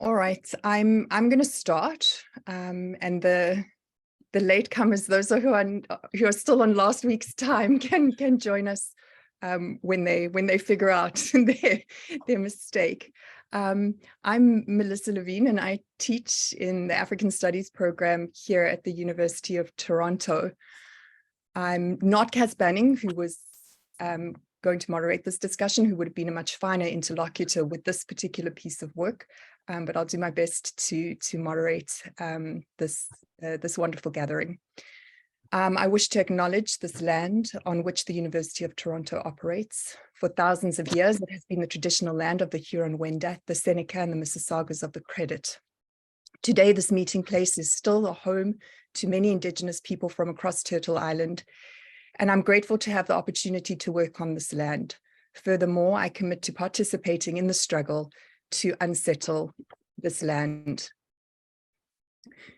All right, I'm going to start, and the latecomers, those who are still on last week's time, can join us when they figure out their mistake. I'm Melissa Levine, and I teach in the African Studies program here at the University of Toronto. I'm not Cas Banning, who was going to moderate this discussion, who would have been a much finer interlocutor with this particular piece of work. But I'll do my best to moderate this wonderful gathering. I wish to acknowledge this land on which the University of Toronto operates. For thousands of years, it has been the traditional land of the Huron-Wendat, the Seneca, and the Mississaugas of the Credit. Today, this meeting place is still a home to many Indigenous people from across Turtle Island, and I'm grateful to have the opportunity to work on this land. Furthermore, I commit to participating in the struggle to unsettle this land.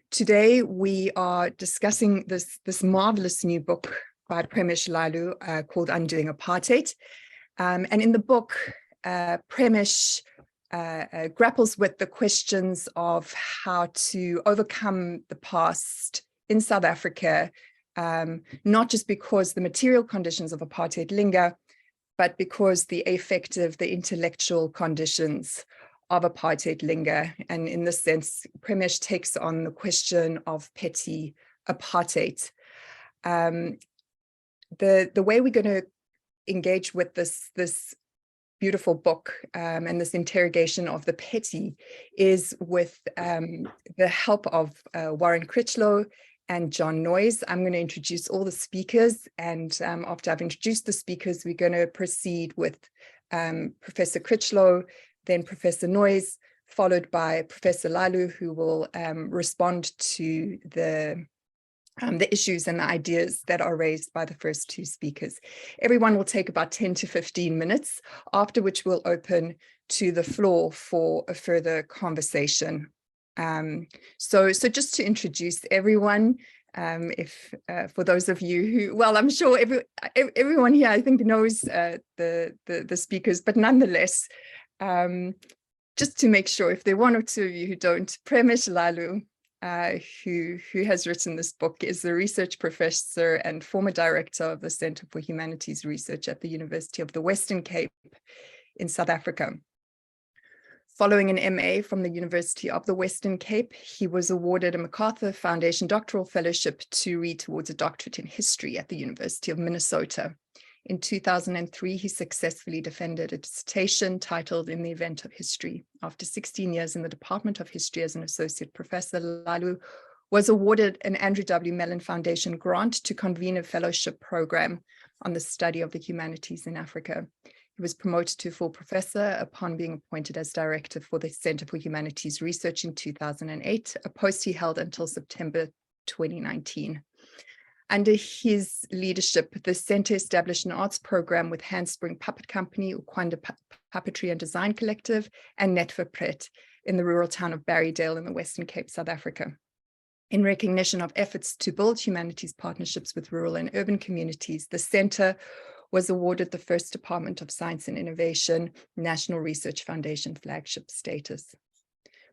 Today, we are discussing this marvelous new book by Premesh Lalu called Undoing Apartheid. And in the book, Premesh grapples with the questions of how to overcome the past in South Africa, not just because the material conditions of apartheid linger, but because the affective, the intellectual conditions of apartheid linger. And in this sense, Premesh takes on the question of petty apartheid. The way we're going to engage with this beautiful book and this interrogation of the petty is with the help of Warren Critchlow and John Noyes. I'm going to introduce all the speakers, and after I've introduced the speakers, we're going to proceed with Professor Critchlow, then Professor Noyes, followed by Professor Lalu, who will respond to the issues and the ideas that are raised by the first two speakers. Everyone will take about 10 to 15 minutes, after which we'll open to the floor for a further conversation. So just to introduce everyone, for those of you who, well, I'm sure everyone here I think knows the speakers, but nonetheless, just to make sure, if there are one or two of you who don't, Premesh Lalu, who has written this book, is the research professor and former director of the Centre for Humanities Research at the University of the Western Cape in South Africa. Following an MA from the University of the Western Cape, he was awarded a MacArthur Foundation doctoral fellowship to read towards a doctorate in history at the University of Minnesota. In 2003, he successfully defended a dissertation titled In the Event of History. After 16 years in the Department of History as an associate professor, Lalu was awarded an Andrew W. Mellon Foundation grant to convene a fellowship program on the study of the humanities in Africa. He was promoted to full professor upon being appointed as director for the Center for Humanities Research in 2008, a post he held until September 2019. Under his leadership, the center established an arts program with Handspring Puppet Company, Ukwanda Puppetry and Design Collective, and Netverpret in the rural town of Barrydale in the Western Cape, South Africa. In recognition of efforts to build humanities partnerships with rural and urban communities, the center was awarded the first Department of Science and Innovation National Research Foundation flagship status.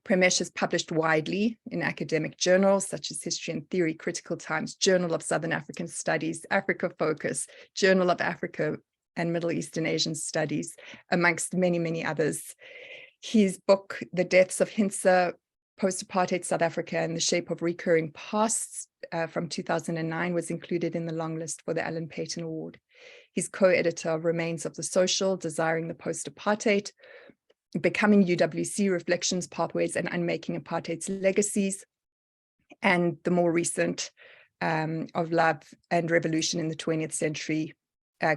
Premesh has published widely in academic journals such as History and Theory, Critical Times, Journal of Southern African Studies, Africa Focus, Journal of Africa and Middle East and Asian Studies, amongst many, many others. His book, The Deaths of Hintsa, Post-Apartheid South Africa and the Shape of Recurring Pasts from 2009 was included in the long list for the Alan Paton Award. He's co-editor of Remains of the Social, Desiring the Post-Apartheid, Becoming UWC, Reflections, Pathways, and Unmaking Apartheid's Legacies, and the more recent of Love and Revolution in the 20th Century,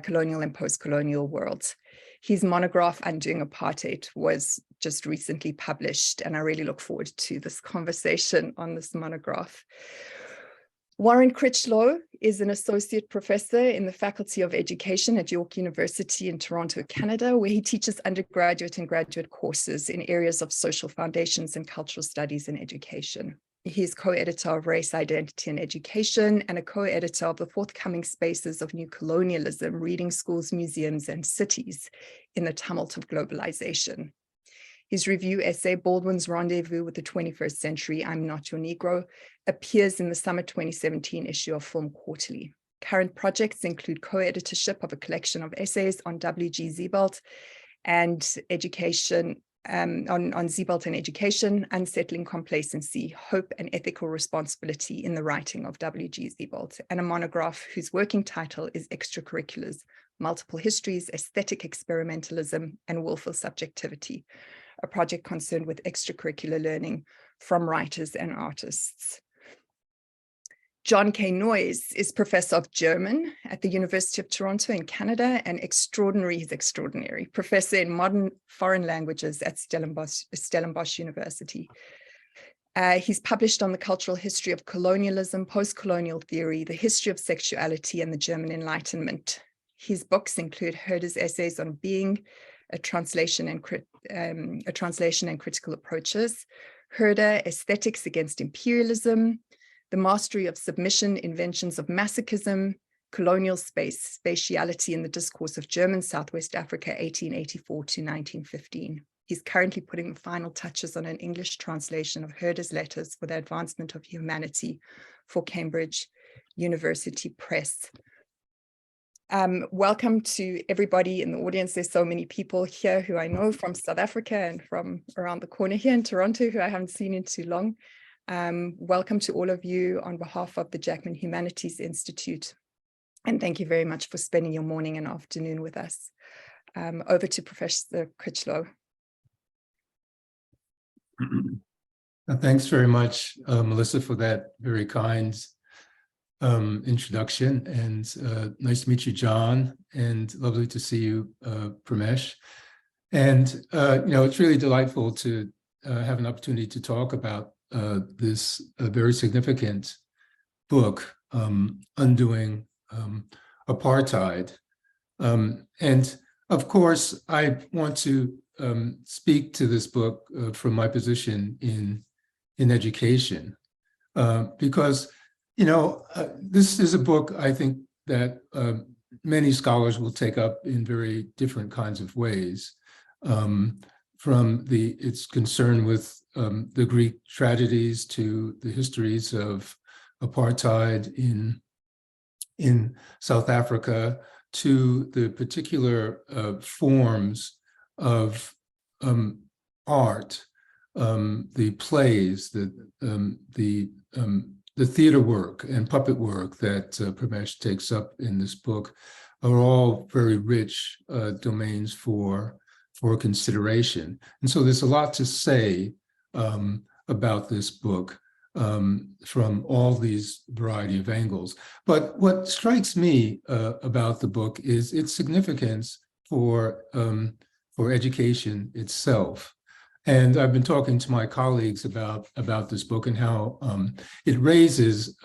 Colonial and Post-Colonial Worlds. His monograph, Undoing Apartheid, was just recently published, and I really look forward to this conversation on this monograph. Warren Critchlow is an associate professor in the Faculty of Education at York University in Toronto, Canada, where he teaches undergraduate and graduate courses in areas of social foundations and cultural studies and education. He is co-editor of Race, Identity and Education and a co-editor of the forthcoming Spaces of New Colonialism, Reading Schools, Museums and Cities in the Tumult of Globalization. His review essay, Baldwin's Rendezvous with the 21st Century, I'm Not Your Negro, appears in the summer 2017 issue of Film Quarterly. Current projects include co-editorship of a collection of essays on W.G. Siebold and education, on Siebold and education, unsettling complacency, hope and ethical responsibility in the writing of W.G. Siebold, and a monograph whose working title is Extracurriculars, Multiple Histories, Aesthetic Experimentalism, and Willful Subjectivity, a project concerned with extracurricular learning from writers and artists. John K. Noyes is professor of German at the University of Toronto in Canada and extraordinary professor in modern foreign languages at Stellenbosch University. He's published on the cultural history of colonialism, post-colonial theory, the history of sexuality, and the German Enlightenment. His books include Herder's essays on being, a translation and critical approaches, Herder, Aesthetics Against Imperialism, The Mastery of Submission, Inventions of Masochism, Colonial Space, Spatiality in the Discourse of German Southwest Africa, 1884 to 1915. He's currently putting the final touches on an English translation of Herder's letters for the advancement of humanity for Cambridge University Press. Welcome to everybody in the audience. There's so many people here who I know from South Africa and from around the corner here in Toronto who I haven't seen in too long. Welcome to all of you on behalf of the Jackman Humanities Institute. And thank you very much for spending your morning and afternoon with us. Over to Professor Critchlow. Thanks very much, Melissa, for that very kind introduction, and nice to meet you, John, and lovely to see you, Pramesh. And it's really delightful to have an opportunity to talk about this very significant book, Undoing Apartheid. And of course, I want to speak to this book from my position in education, because this is a book, I think, that many scholars will take up in very different kinds of ways, from its concern with the Greek tragedies to the histories of apartheid in South Africa, to the particular forms of art, the plays, the theater work and puppet work that Pramesh takes up in this book are all very rich domains for consideration. And so there's a lot to say about this book from all these variety of angles. But what strikes me about the book is its significance for education itself. And I've been talking to my colleagues about this book and how it raises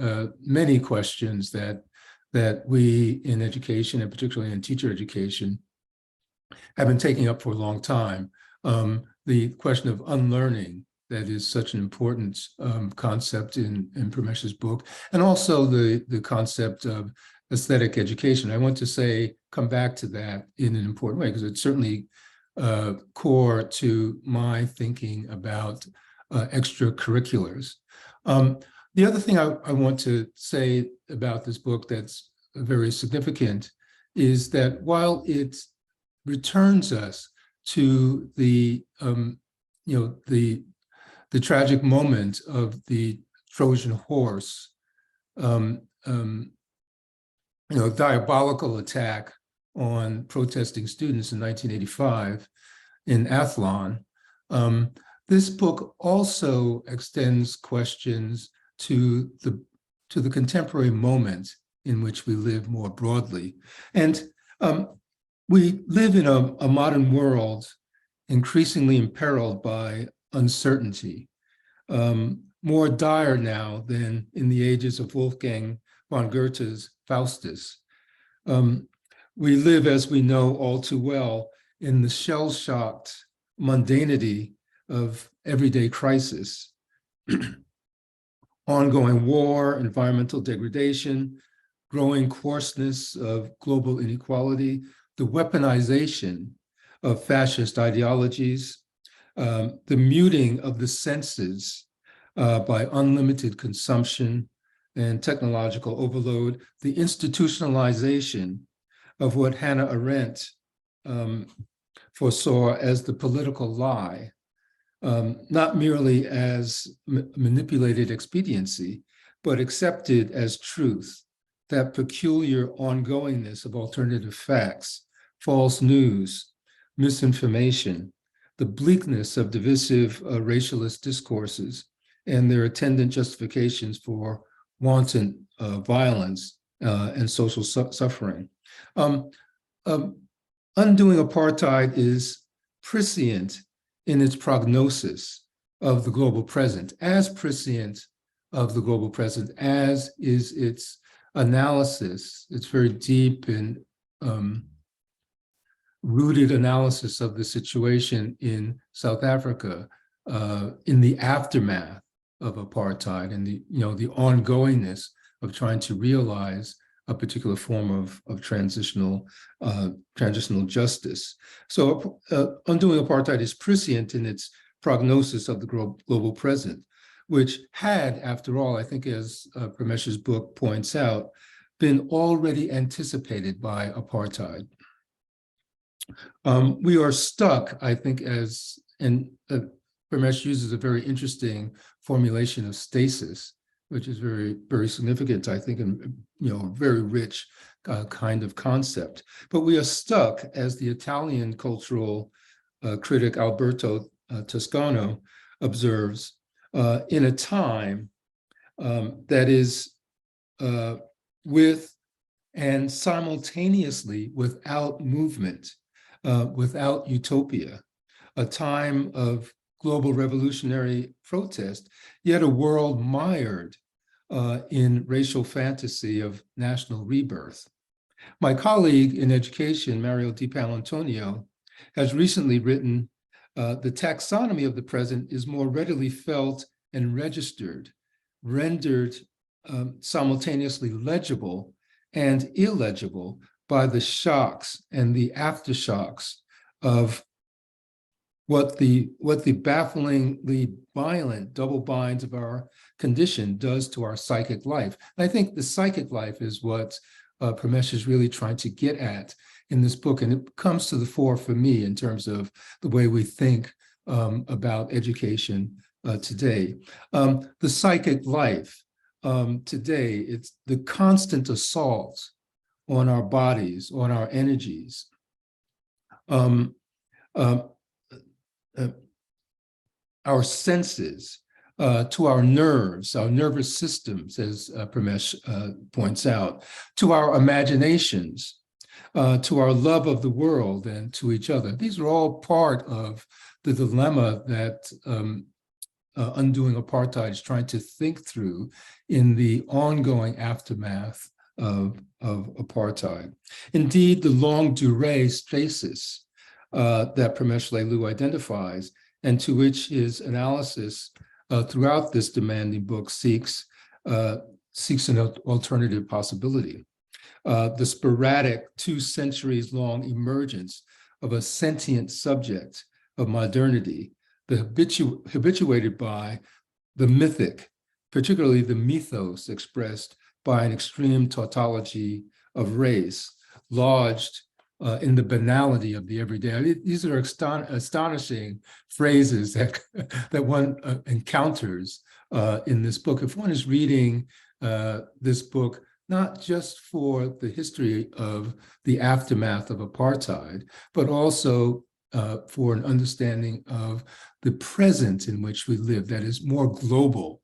many questions that we in education, and particularly in teacher education, have been taking up for a long time. The question of unlearning, that is such an important concept in Pramesh's book, and also the concept of aesthetic education. I want to come back to that in an important way, because it's certainly core to my thinking about extracurriculars. The other thing I want to say about this book that's very significant is that while it returns us to the tragic moment of the Trojan horse, diabolical attack on protesting students in 1985 in Athlone, this book also extends questions to the contemporary moment in which we live more broadly. And we live in a modern world increasingly imperiled by uncertainty, more dire now than in the ages of Wolfgang von Goethe's Faustus. We live, as we know all too well, in the shell-shocked mundanity of everyday crisis, ongoing war, environmental degradation, growing coarseness of global inequality, the weaponization of fascist ideologies, the muting of the senses by unlimited consumption and technological overload, the institutionalization of what Hannah Arendt foresaw as the political lie, not merely as manipulated expediency, but accepted as truth, that peculiar ongoingness of alternative facts, false news, misinformation, the bleakness of divisive racialist discourses, and their attendant justifications for wanton violence and social suffering. Undoing Apartheid is prescient in its prognosis of the global present, as prescient of the global present as is its analysis, its very deep and rooted analysis of the situation in South Africa in the aftermath of apartheid and the ongoingness of trying to realize a particular form of transitional justice. So undoing apartheid is prescient in its prognosis of the global present, which had, after all, I think as Pramesh's book points out, been already anticipated by apartheid. We are stuck, I think, and Pramesh uses a very interesting formulation of stasis, which is very, very significant, I think, and very rich kind of concept. But we are stuck, as the Italian cultural critic Alberto Toscano observes, in a time that is with and simultaneously without movement, without utopia, a time of global revolutionary protest, yet a world mired in racial fantasy of national rebirth. My colleague in education, Mario Di Paolantonio, has recently written, the taxonomy of the present is more readily felt and registered, rendered simultaneously legible and illegible by the shocks and the aftershocks of what the bafflingly violent double binds of our condition does to our psychic life. And I think the psychic life is what Pramesh is really trying to get at in this book, and it comes to the fore for me in terms of the way we think about education today. The psychic life today, it's the constant assault on our bodies, on our energies, our senses, to our nerves, our nervous systems, as Pramesh points out, to our imaginations, to our love of the world and to each other. These are all part of the dilemma that Undoing Apartheid is trying to think through in the ongoing aftermath of apartheid. Indeed, the longue durée stasis that Pramesh Leloo identifies, and to which his analysis throughout this demanding book seeks an alternative possibility. The sporadic 2 centuries long emergence of a sentient subject of modernity, habituated by the mythic, particularly the mythos expressed by an extreme tautology of race, lodged in the banality of the everyday. These are astonishing phrases that one encounters in this book. If one is reading this book, not just for the history of the aftermath of apartheid, but also for an understanding of the present in which we live that is more global,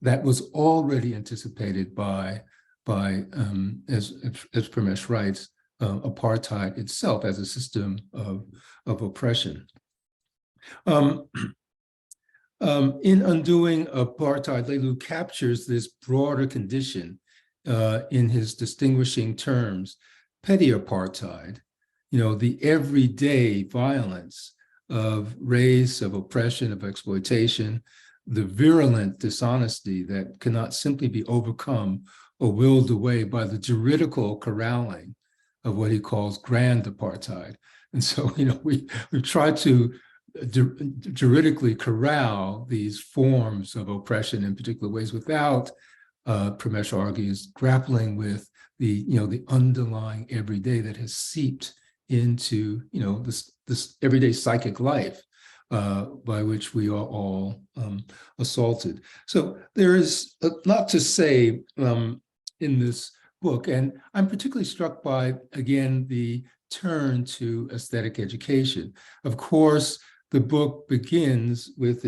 that was already anticipated by as Pramesh writes, apartheid itself as a system of oppression. In Undoing Apartheid, Leloo captures this broader condition in his distinguishing terms: petty apartheid, the everyday violence of race, of oppression, of exploitation, the virulent dishonesty that cannot simply be overcome or willed away by the juridical corralling of what he calls grand apartheid. And so, we've tried to juridically corral these forms of oppression in particular ways without, Pramesh argues, grappling with the underlying everyday that has seeped into this everyday psychic life by which we are all assaulted. So there is a lot to say in this book, and I'm particularly struck by, again, the turn to aesthetic education. Of course, the book begins with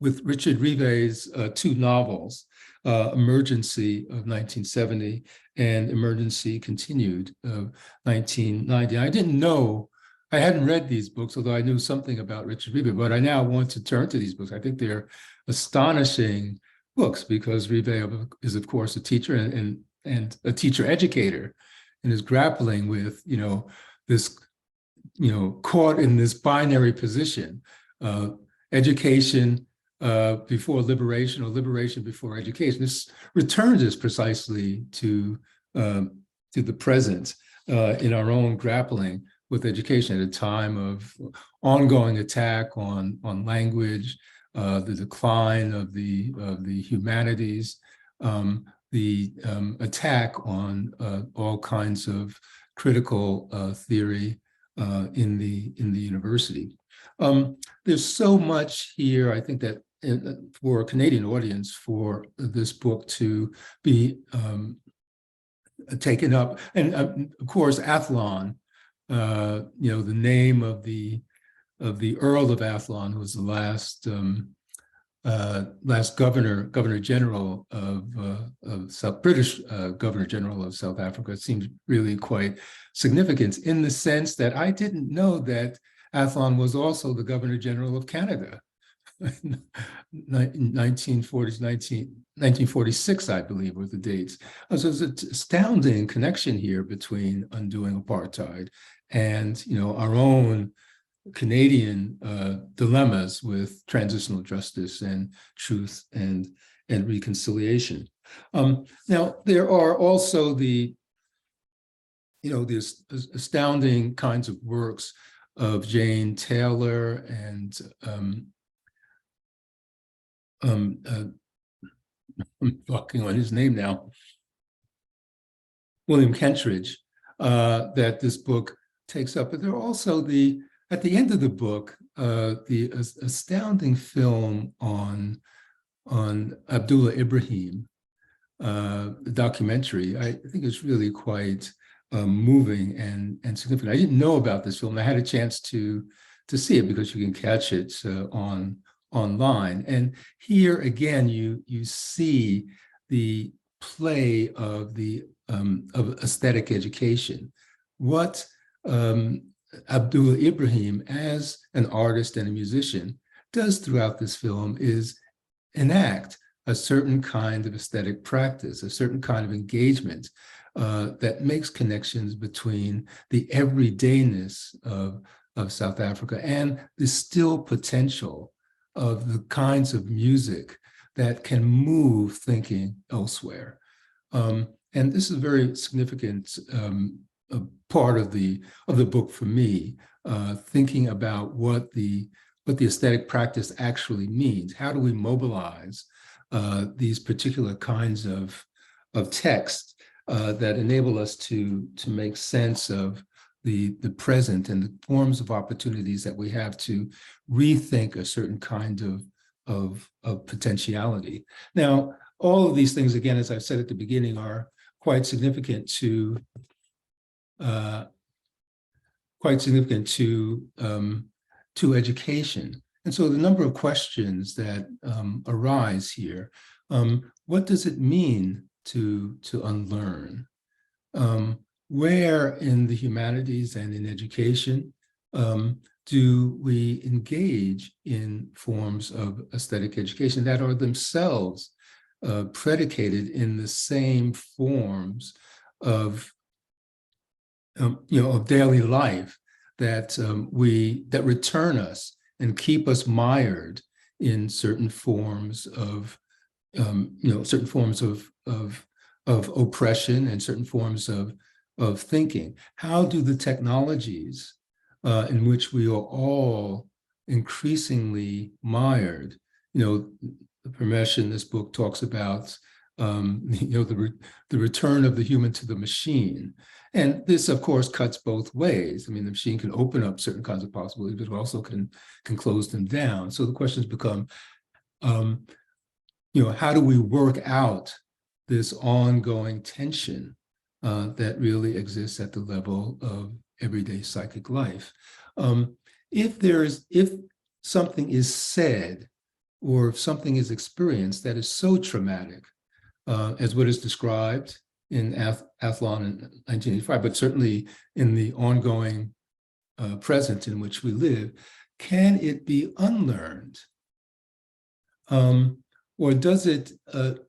Richard Rivet's two novels, Emergency of 1970 and Emergency Continued of 1990. I hadn't read these books, although I knew something about Richard Rivet, but I now want to turn to these books. I think they're astonishing books because Rivet is, of course, a teacher and a teacher educator, and is grappling with, this, caught in this binary position, education before liberation or liberation before education. This returns us precisely to the present in our own grappling with education at a time of ongoing attack on language, the decline of the humanities, the attack on all kinds of critical theory in the university. There's so much here, I think, that for a Canadian audience, for this book to be taken up, and of course, Athlon. The name of the Earl of Athlon, who was the last Governor General of British Governor General of South Africa, seems really quite significant in the sense that I didn't know that Athlon was also the Governor General of Canada. 1946, I believe, were the dates. So there's an astounding connection here between undoing apartheid and our own Canadian dilemmas with transitional justice and truth and reconciliation. Now there are also the astounding kinds of works of Jane Taylor and I'm fucking on his name now, William Kentridge, that this book takes up. But there are also at the end of the book, the astounding film on Abdullah Ibrahim, the documentary. I think it's really quite moving and significant. I didn't know about this film. I had a chance to see it because you can catch it online. And here again, you see the play of of aesthetic education. What Abdullah Ibrahim, as an artist and a musician, does throughout this film is enact a certain kind of aesthetic practice, a certain kind of engagement that makes connections between the everydayness of South Africa and the still potential of the kinds of music that can move thinking elsewhere. And this is a very significant part of the book for me, thinking about what the aesthetic practice actually means. How do we mobilize these particular kinds of texts that enable us to make sense of the present and the forms of opportunities that we have to rethink a certain kind of potentiality. Now, all of these things, again, as I've said at the beginning, are quite significant to education. And so the number of questions that arise here, what does it mean to unlearn? Where in the humanities and in education do we engage in forms of aesthetic education that are themselves predicated in the same forms of daily life that that return us and keep us mired in certain forms of oppression and certain forms of thinking? How do the technologies in which we are all increasingly mired. Pramesh in this book talks about the return of the human to the machine. And this, of course, cuts both ways. I mean, the machine can open up certain kinds of possibilities, but it also can close them down. So the questions become, how do we work out this ongoing tension that really exists at the level of everyday psychic life? If something is said or if something is experienced that is so traumatic, as what is described in Athlon in 1985, but certainly in the ongoing present in which we live, can it be unlearned? Or does it,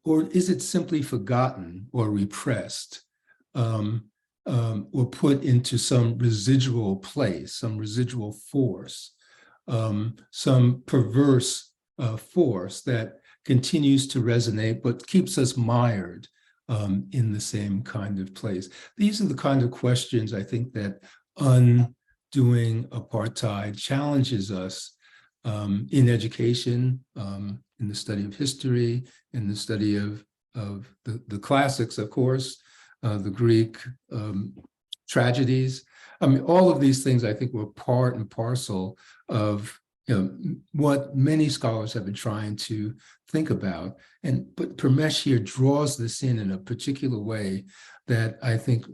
or is it simply forgotten or repressed, or put into some residual place, some residual force, some perverse force that continues to resonate, but keeps us mired in the same kind of place? These are the kind of questions I think that undoing apartheid challenges us in education, in the study of history, in the study of the classics, of course, the Greek tragedies. I mean, all of these things I think were part and parcel of what many scholars have been trying to think about. But Pramesh here draws this in a particular way that I think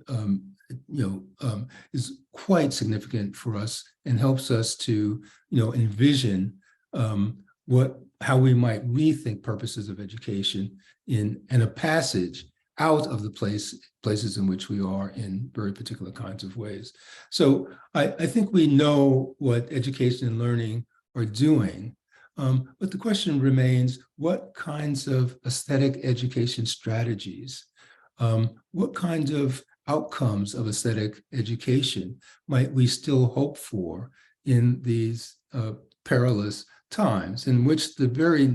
is quite significant for us and helps us to envision how we might rethink purposes of education in a passage out of the places in which we are in very particular kinds of ways. So I think we know what education and learning are doing, but the question remains, what kinds of aesthetic education strategies, what kinds of outcomes of aesthetic education might we still hope for in these perilous times in which the very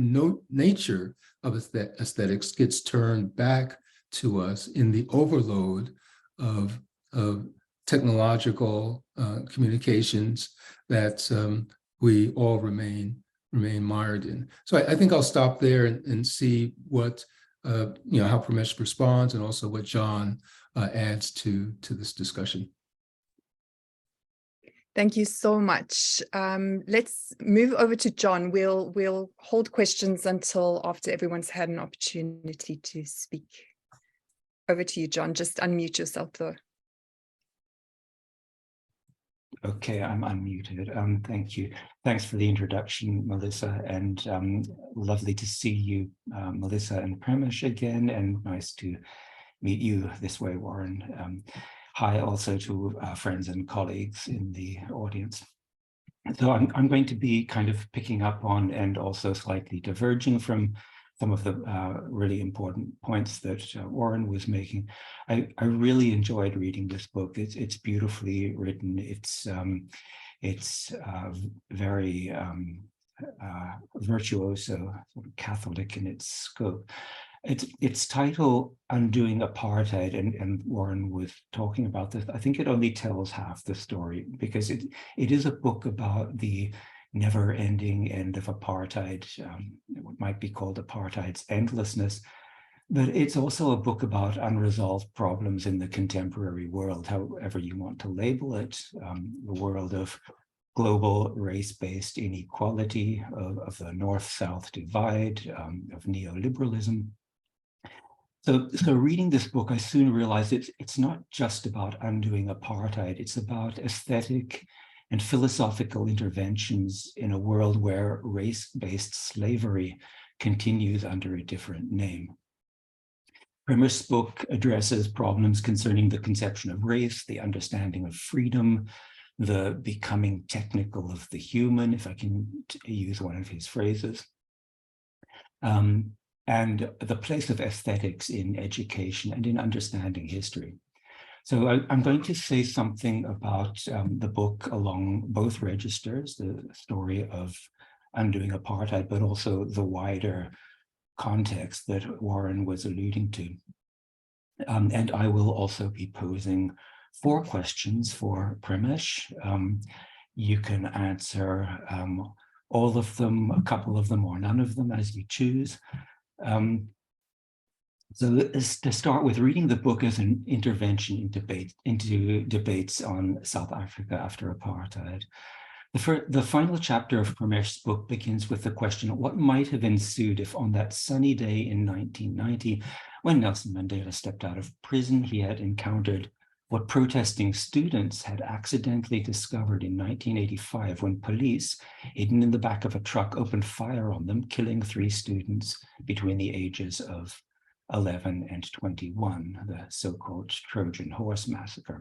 nature of aesthetics gets turned back to us in the overload of technological communications that we all remain mired in. So I think I'll stop there and see what how Pramesh responds, and also what John adds to this discussion. Thank you so much. Let's move over to John. We'll hold questions until after everyone's had an opportunity to speak. Over to you, John. Just unmute yourself though. Okay, I'm unmuted. Thank you. Thanks for the introduction, Melissa, and lovely to see you, Melissa and Pramesh again, and nice to meet you this way, Warren. Hi also to friends and colleagues in the audience. So I'm going to be kind of picking up on and also slightly diverging from some of the really important points that Warren was making. I really enjoyed reading this book. It's beautifully written. It's very virtuoso, sort of Catholic in its scope. Its title, Undoing Apartheid, and Warren was talking about this. I think it only tells half the story, because it is a book about the never-ending end of apartheid, what might be called apartheid's endlessness, but it's also a book about unresolved problems in the contemporary world, however you want to label it, the world of global race-based inequality, of the North-South divide, of neoliberalism. So reading this book, I soon realized it's not just about undoing apartheid, it's about aesthetic and philosophical interventions in a world where race-based slavery continues under a different name. Pramesh's book addresses problems concerning the conception of race, the understanding of freedom, the becoming technical of the human, if I can use one of his phrases, and the place of aesthetics in education and in understanding history. So I'm going to say something about the book along both registers, the story of undoing apartheid, but also the wider context that Warren was alluding to. And I will also be posing 4 questions for Pramesh. You can answer all of them, a couple of them, or none of them, as you choose. So to start with, reading the book as an intervention into debates on South Africa after apartheid. The final chapter of Pramesh's book begins with the question, what might have ensued if on that sunny day in 1990, when Nelson Mandela stepped out of prison, he had encountered what protesting students had accidentally discovered in 1985 when police, hidden in the back of a truck, opened fire on them, killing 3 students between the ages of 11 and 21, the so-called Trojan Horse Massacre.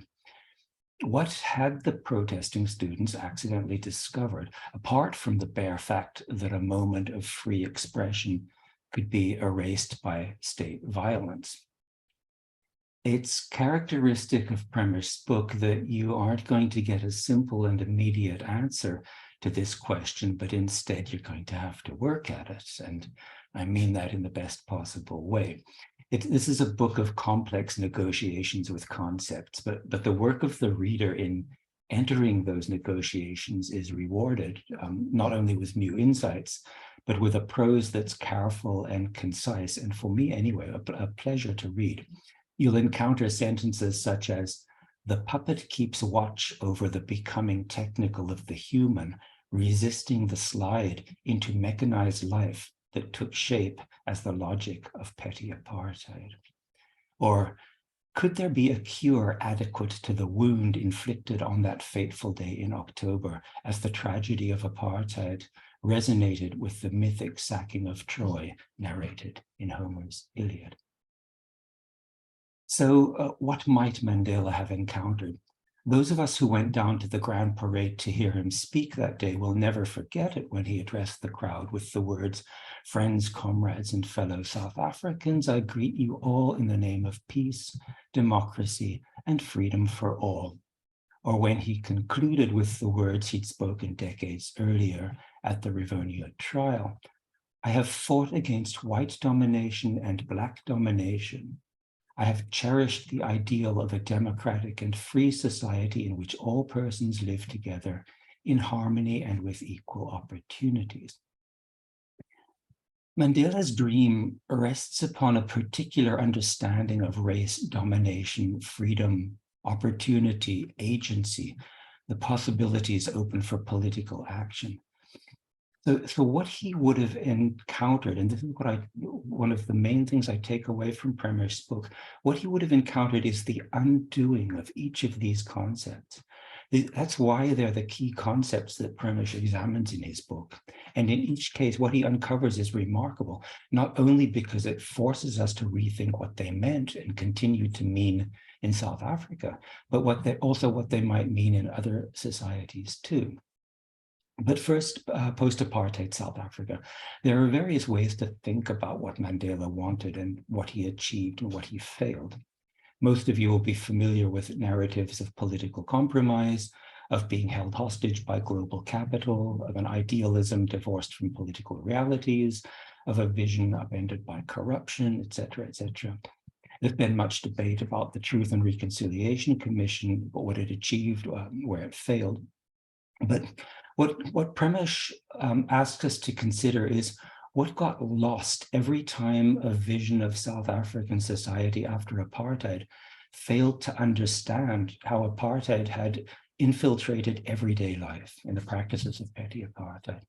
What had the protesting students accidentally discovered, apart from the bare fact that a moment of free expression could be erased by state violence? It's characteristic of Pramesh's book that you aren't going to get a simple and immediate answer to this question, but instead you're going to have to work at it. And I mean that in the best possible way. This is a book of complex negotiations with concepts, but the work of the reader in entering those negotiations is rewarded, not only with new insights, but with a prose that's careful and concise, and for me anyway, a pleasure to read. You'll encounter sentences such as, "The puppet keeps watch over the becoming technical of the human, resisting the slide into mechanized life that took shape as the logic of petty apartheid." Or, "Could there be a cure adequate to the wound inflicted on that fateful day in October as the tragedy of apartheid resonated with the mythic sacking of Troy narrated in Homer's Iliad?" So what might Mandela have encountered? Those of us who went down to the Grand Parade to hear him speak that day will never forget it when he addressed the crowd with the words, "Friends, comrades, and fellow South Africans, I greet you all in the name of peace, democracy, and freedom for all." Or when he concluded with the words he'd spoken decades earlier at the Rivonia trial, "I have fought against white domination and Black domination. I have cherished the ideal of a democratic and free society in which all persons live together in harmony and with equal opportunities." Mandela's dream rests upon a particular understanding of race, domination, freedom, opportunity, agency, the possibilities open for political action. So what he would have encountered, and this is one of the main things I take away from Pramesh's book, what he would have encountered is the undoing of each of these concepts. That's why they're the key concepts that Pramesh examines in his book. And in each case, what he uncovers is remarkable, not only because it forces us to rethink what they meant and continue to mean in South Africa, but also what they might mean in other societies too. But first, post-apartheid South Africa. There are various ways to think about what Mandela wanted and what he achieved and what he failed. Most of you will be familiar with narratives of political compromise, of being held hostage by global capital, of an idealism divorced from political realities, of a vision upended by corruption, etc., etc. There's been much debate about the Truth and Reconciliation Commission, what it achieved, where it failed. But what Pramesh asks us to consider is what got lost every time a vision of South African society after apartheid failed to understand how apartheid had infiltrated everyday life in the practices of petty apartheid.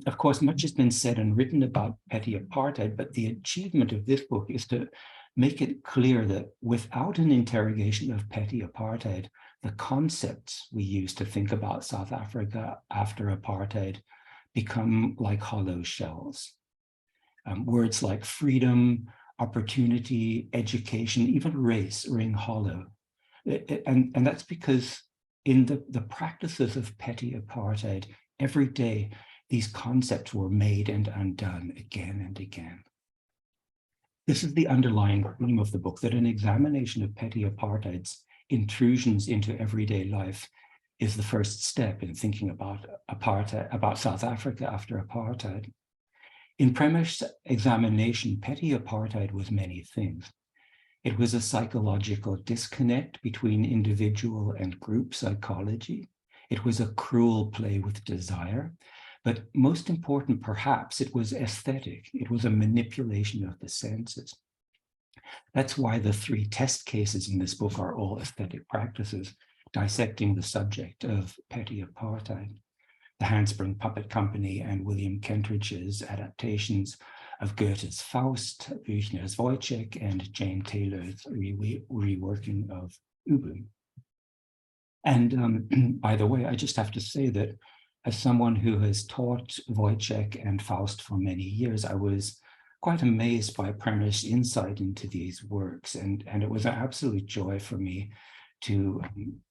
Of course, much has been said and written about petty apartheid, but the achievement of this book is to make it clear that without an interrogation of petty apartheid, the concepts we use to think about South Africa after apartheid become like hollow shells. Words like freedom, opportunity, education, even race ring hollow. And that's because in the practices of petty apartheid, every day, these concepts were made and undone again and again. This is the underlying theme of the book, that an examination of petty apartheid's intrusions into everyday life is the first step in thinking about South Africa after apartheid. In Pramesh's examination, petty apartheid was many things. It was a psychological disconnect between individual and group psychology. It was a cruel play with desire, but most important, perhaps, it was aesthetic. It was a manipulation of the senses. That's why the 3 test cases in this book are all aesthetic practices, dissecting the subject of petty apartheid. The Handspring Puppet Company and William Kentridge's adaptations of Goethe's Faust, Büchner's Wojciech, and Jane Taylor's reworking of Ubu. And by the way, I just have to say that as someone who has taught Wojciech and Faust for many years, I was quite amazed by Premish's insight into these works. And it was an absolute joy for me to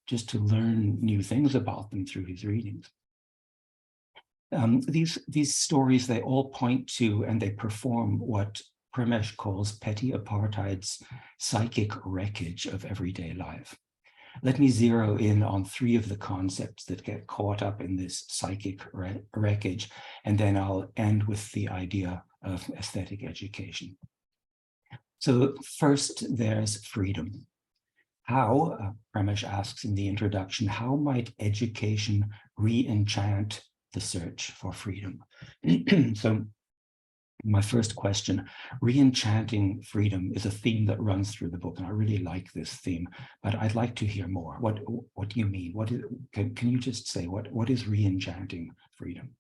just to learn new things about them through his readings. These stories, they all point to and they perform what Premish calls petty apartheid's psychic wreckage of everyday life. Let me zero in on 3 of the concepts that get caught up in this psychic wreckage, and then I'll end with the idea of aesthetic education. So first, there's freedom. How, Premish asks in the introduction, how might education re-enchant the search for freedom? So my first question, re-enchanting freedom is a theme that runs through the book, and I really like this theme, but I'd like to hear more. What do you mean? Can you just say what is re-enchanting freedom?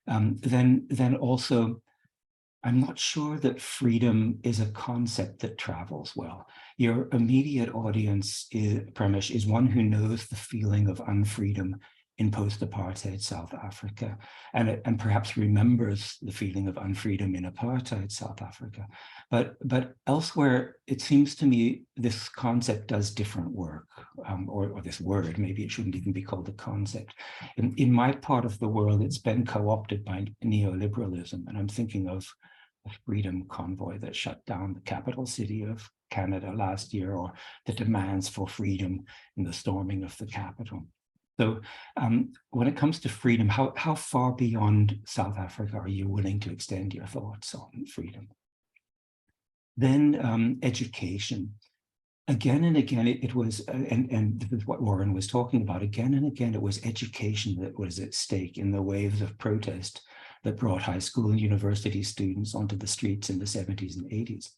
Then also, I'm not sure that freedom is a concept that travels well. Your immediate audience, Premish, is one who knows the feeling of unfreedom in post-apartheid South Africa, and perhaps remembers the feeling of unfreedom in apartheid South Africa. But elsewhere, it seems to me this concept does different work, or this word, maybe it shouldn't even be called a concept. In my part of the world, it's been co-opted by neoliberalism, and I'm thinking of the Freedom Convoy that shut down the capital city of Canada last year, or the demands for freedom in the storming of the Capitol. So when it comes to freedom, how far beyond South Africa are you willing to extend your thoughts on freedom? Then education. Again and again, it was, and this is what Warren was talking about, again and again, it was education that was at stake in the waves of protest that brought high school and university students onto the streets in the 70s and 80s.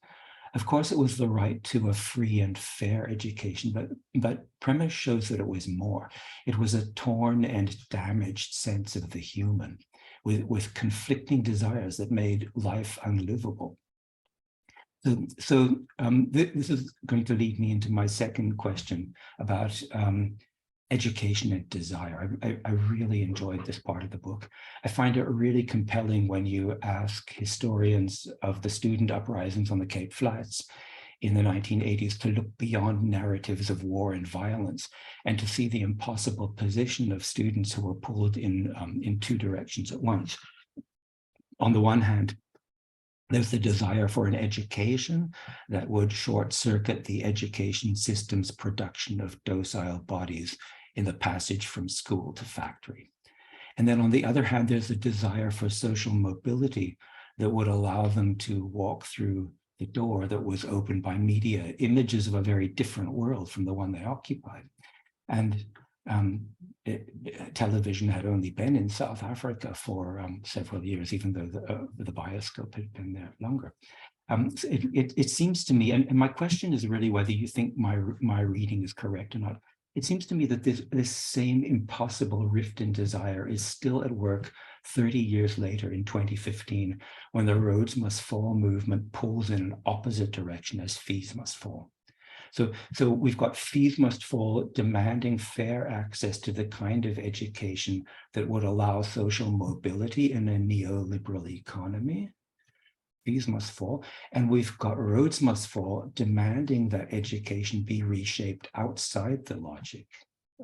Of course, it was the right to a free and fair education, but Premish shows that it was more. It was a torn and damaged sense of the human, with conflicting desires that made life unlivable. So this is going to lead me into my second question about education and desire. I really enjoyed this part of the book. I find it really compelling when you ask historians of the student uprisings on the Cape Flats in the 1980s to look beyond narratives of war and violence and to see the impossible position of students who were pulled in 2 directions at once. On the one hand, there's the desire for an education that would short-circuit the education system's production of docile bodies in the passage from school to factory. And then on the other hand, there's a desire for social mobility that would allow them to walk through the door that was opened by media, images of a very different world from the one they occupied. And television had only been in South Africa for several years, even though the bioscope had been there longer. It seems to me, and my question is really whether you think my reading is correct or not. It seems to me that this same impossible rift in desire is still at work 30 years later in 2015, when the Rhodes Must Fall movement pulls in an opposite direction as fees must fall. So we've got fees must fall demanding fair access to the kind of education that would allow social mobility in a neoliberal economy. Fees must fall. And we've got Rhodes Must Fall demanding that education be reshaped outside the logic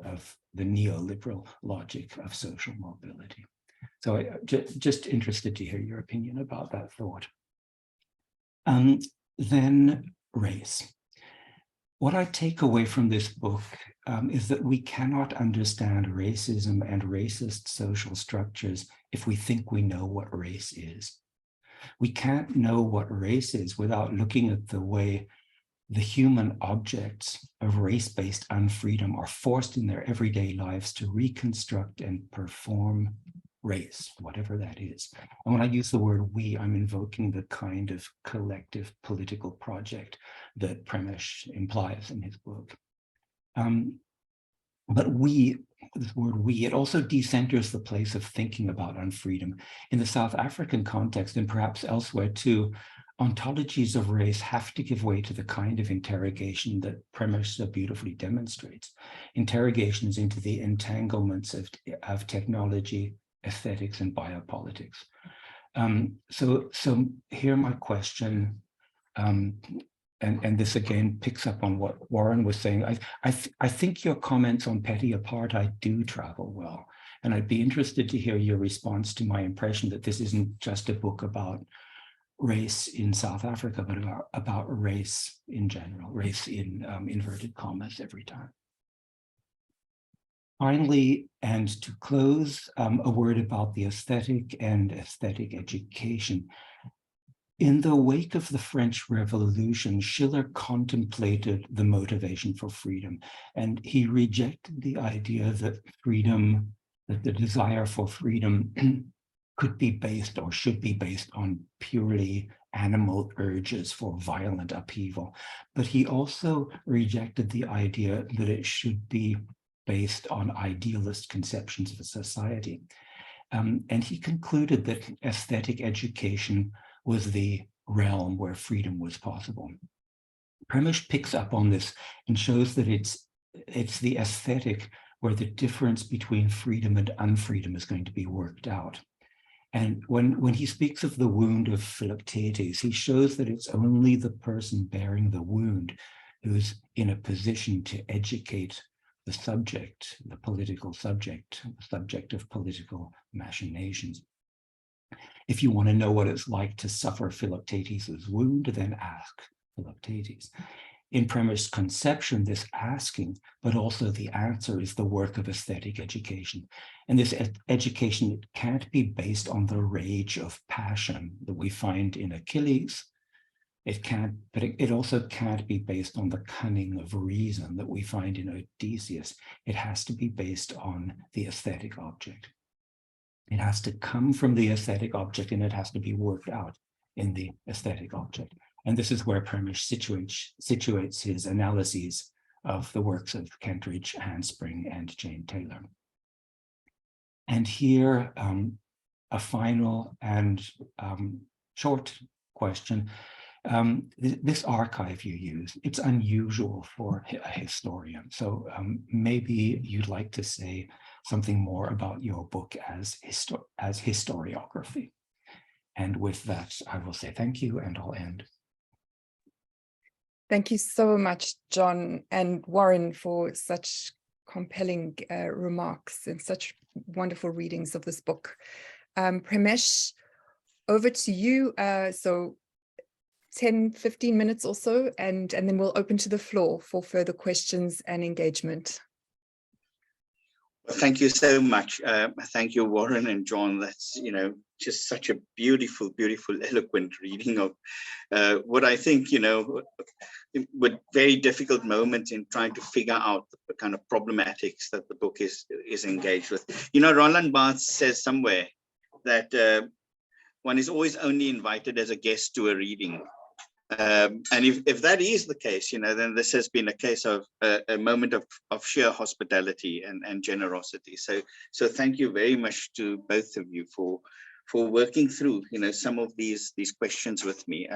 of the neoliberal logic of social mobility. So just interested to hear your opinion about that thought. Then race. What I take away from this book is that we cannot understand racism and racist social structures if we think we know what race is. We can't know what race is without looking at the way the human objects of race-based unfreedom are forced in their everyday lives to reconstruct and perform race, whatever that is. And when I use the word we, I'm invoking the kind of collective political project that Premesh implies in his book. But we, this word we, it also decenters the place of thinking about unfreedom. In the South African context, and perhaps elsewhere too, ontologies of race have to give way to the kind of interrogation that Premesh so beautifully demonstrates. Interrogations into the entanglements of technology, aesthetics, and biopolitics. So here my question, and this again picks up on what Warren was saying. I think your comments on petty apartheid do travel well, and I'd be interested to hear your response to my impression that this isn't just a book about race in South Africa, but about race in general, race in inverted commas every time. Finally, and to close, a word about the aesthetic and aesthetic education. In the wake of the French Revolution, Schiller contemplated the motivation for freedom, and he rejected the idea that freedom, that the desire for freedom could be based or should be based on purely animal urges for violent upheaval. But he also rejected the idea that it should be based on idealist conceptions of a society. And he concluded that aesthetic education was the realm where freedom was possible. Premesh picks up on this and shows that it's the aesthetic where the difference between freedom and unfreedom is going to be worked out. And when he speaks of the wound of Philoctetes, he shows that it's only the person bearing the wound who's in a position to educate the subject, the political subject, the subject of political machinations. If you want to know what it's like to suffer Philoctetes' wound, then ask Philoctetes. In Premesh's conception, this asking, but also the answer, is the work of aesthetic education. And this education can't be based on the rage of passion that we find in Achilles. It can't, but it also can't be based on the cunning of reason that we find in Odysseus. It has to be based on the aesthetic object. It has to come from the aesthetic object, and it has to be worked out in the aesthetic object. And this is where Premesh situates his analyses of the works of Kentridge, Handspring, and Jane Taylor. And here, a final and short question. This archive you use, it's unusual for a historian. So maybe you'd like to say something more about your book as historiography. And with that, I will say thank you, and I'll end. Thank you so much, John and Warren, for such compelling remarks and such wonderful readings of this book. Premesh, over to you. So 10, 15 minutes or so, and then we'll open to the floor for further questions and engagement. Thank you so much. Thank you, Warren and John. That's, just such a beautiful, beautiful, eloquent reading of what I think, with very difficult moments in trying to figure out the kind of problematics that the book is engaged with. Roland Barthes says somewhere that one is always only invited as a guest to a reading. And if that is the case, then this has been a case of a moment of sheer hospitality and generosity. So thank you very much to both of you for working through, some of these questions with me.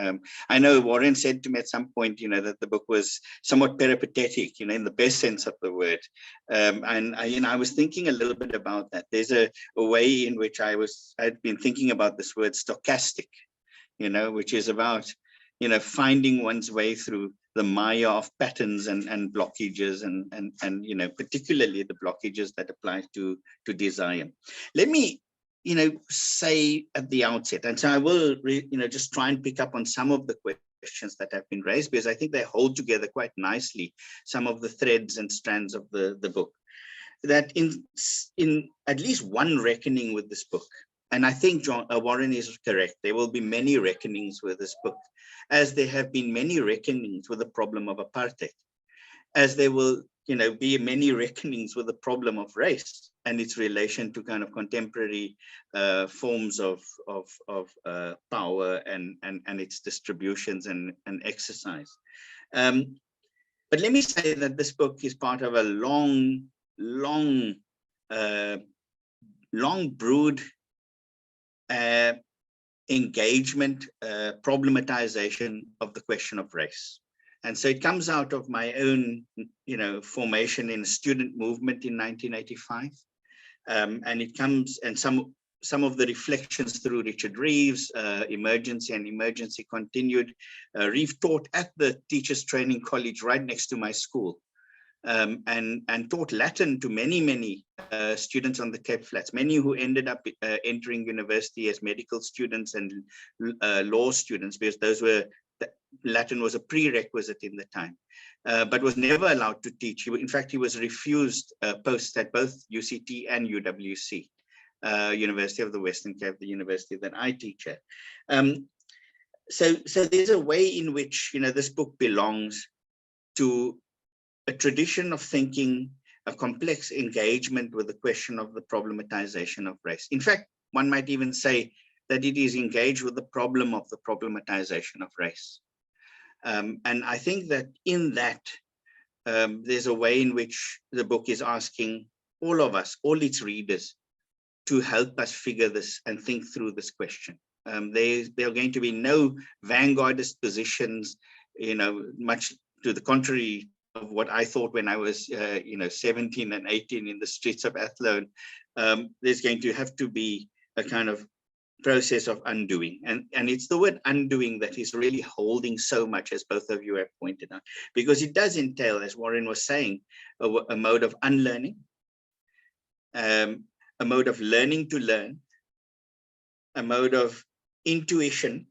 I know Warren said to me at some point, that the book was somewhat peripatetic, in the best sense of the word. And I was thinking a little bit about that. There's a way in which I'd been thinking about this word stochastic, which is about finding one's way through the mire of patterns and blockages and particularly the blockages that apply to desire. Let me, say at the outset, and so I will, just try and pick up on some of the questions that have been raised, because I think they hold together quite nicely some of the threads and strands of the book. That in at least one reckoning with this book, And I think Warren is correct. There will be many reckonings with this book, as there have been many reckonings with the problem of apartheid, as there will, be many reckonings with the problem of race and its relation to kind of contemporary forms of power and its distributions and exercise. But let me say that this book is part of a long brewed engagement, problematization of the question of race. And so it comes out of my own, formation in a student movement in 1985. And it comes, and some of the reflections through Richard Reeves, Emergency and Emergency Continued. Reeve taught at the Teachers Training College right next to my school, and taught Latin to many students on the Cape Flats, many who ended up entering university as medical students and law students, because Latin was a prerequisite in the time, but was never allowed to teach. In fact, he was refused posts at both UCT and UWC, University of the Western Cape, the university that I teach at. So there's a way in which this book belongs to a tradition of thinking, a complex engagement with the question of the problematization of race. In fact, one might even say that it is engaged with the problem of the problematization of race. And I think that in that, there's a way in which the book is asking all of us, all its readers, to help us figure this and think through this question. There are going to be no vanguardist positions, much to the contrary of what I thought when I was, 17 and 18 in the streets of Athlone. There's going to have to be a kind of process of undoing. And it's the word undoing that is really holding so much, as both of you have pointed out, because it does entail, as Warren was saying, a mode of unlearning, a mode of learning to learn, a mode of intuition,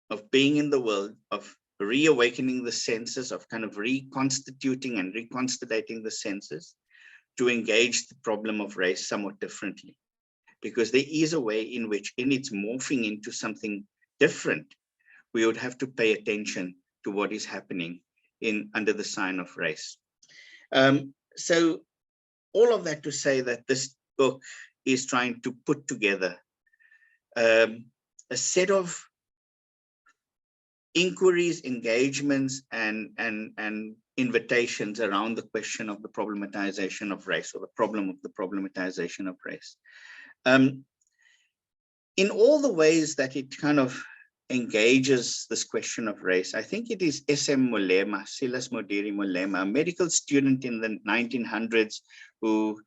of being in the world, of reawakening the senses, of kind of reconstituting and reconstituting the senses to engage the problem of race somewhat differently. Because there is a way in which, in its morphing into something different, we would have to pay attention to what is happening under the sign of race. So all of that to say that this book is trying to put together a set of inquiries, engagements, and invitations around the question of the problematization of race, or the problem of the problematization of race. In all the ways that it kind of engages this question of race, I think it is S.M. Molema, Silas Modiri Molema, a medical student in the 1900s who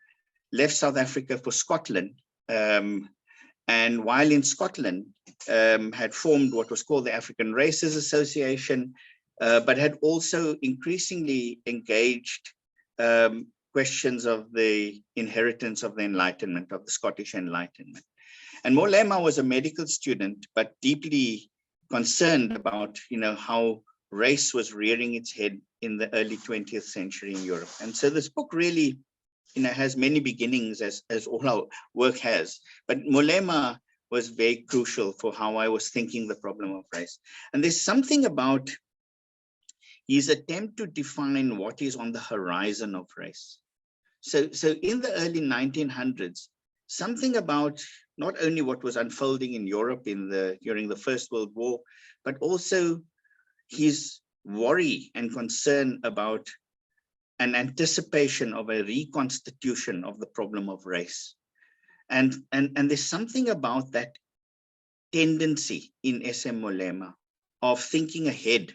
left South Africa for Scotland, and while in Scotland had formed what was called the African Races Association, but had also increasingly engaged questions of the inheritance of the Enlightenment, of the Scottish Enlightenment. And Molema was a medical student, but deeply concerned about, how race was rearing its head in the early 20th century in Europe. And so this book really, has many beginnings, as all our work has. But Molema was very crucial for how I was thinking the problem of race. And there's something about his attempt to define what is on the horizon of race. So in the early 1900s, something about not only what was unfolding in Europe during the First World War, but also his worry and concern about an anticipation of a reconstitution of the problem of race. And there's something about that tendency in S.M. Molema of thinking ahead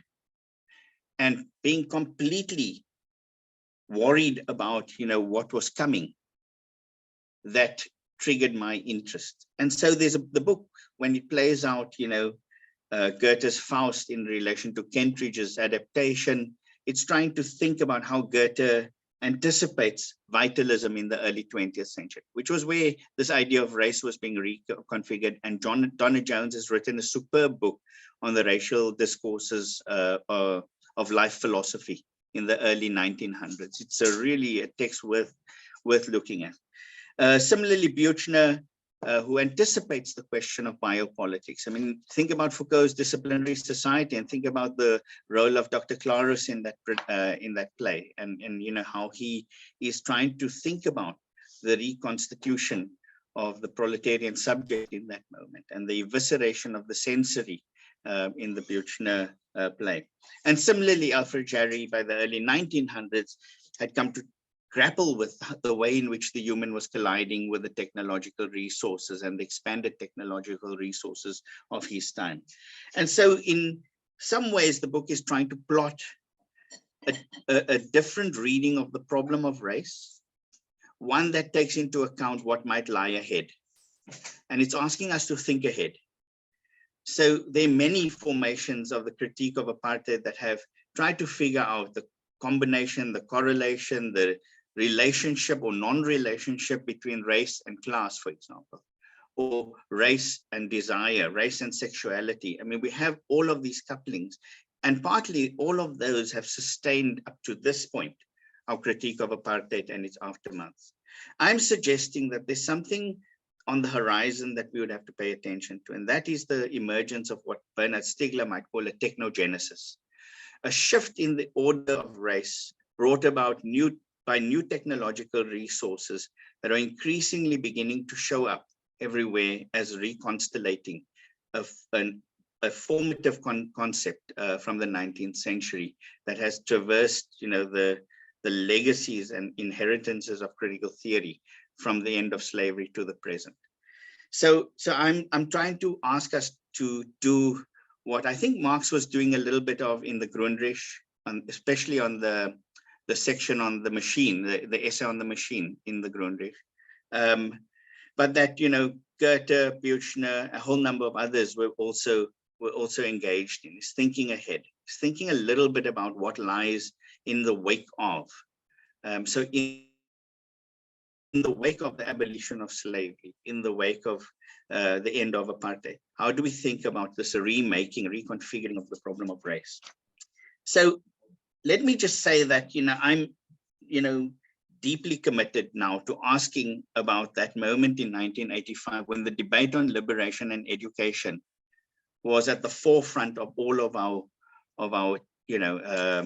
and being completely worried about, what was coming, that triggered my interest. And so there's the book, when it plays out, Goethe's Faust in relation to Kentridge's adaptation, it's trying to think about how Goethe anticipates vitalism in the early 20th century, which was where this idea of race was being reconfigured. And Donna Jones has written a superb book on the racial discourses of life philosophy in the early 1900s. It's really a text worth looking at. Similarly, Buchner who anticipates the question of biopolitics. I mean, think about Foucault's Disciplinary Society and think about the role of Dr. Clarus in that play, and you know how he is trying to think about the reconstitution of the proletarian subject in that moment and the evisceration of the sensory in the Buchner play. And similarly, Alfred Jarry by the early 1900s had come to grapple with the way in which the human was colliding with the technological resources and the expanded technological resources of his time. And so in some ways, the book is trying to plot a different reading of the problem of race, one that takes into account what might lie ahead. And it's asking us to think ahead. So there are many formations of the critique of apartheid that have tried to figure out the combination, the correlation, the relationship or non-relationship between race and class, for example, or race and desire, race and sexuality. I mean, we have all of these couplings, and partly all of those have sustained up to this point our critique of apartheid and its aftermath. I'm suggesting that there's something on the horizon that we would have to pay attention to, and that is the emergence of what Bernard Stiegler might call a technogenesis, a shift in the order of race brought about by new technological resources that are increasingly beginning to show up everywhere as reconstellating a formative concept from the 19th century that has traversed, you know, the legacies and inheritances of critical theory from the end of slavery to the present. So I'm trying to ask us to do what I think Marx was doing a little bit of in the Grundrich, especially on the section on the machine, the essay on the machine in the Grundrich. But that, you know, Goethe, Buchner, a whole number of others were also engaged in, is thinking ahead, is thinking a little bit about what lies in the wake of. So in the wake of the abolition of slavery, in the wake of the end of apartheid, how do we think about this remaking, reconfiguring of the problem of race? So let me just say that, you know, I'm, you know, deeply committed now to asking about that moment in 1985 when the debate on liberation and education was at the forefront of all of our you know,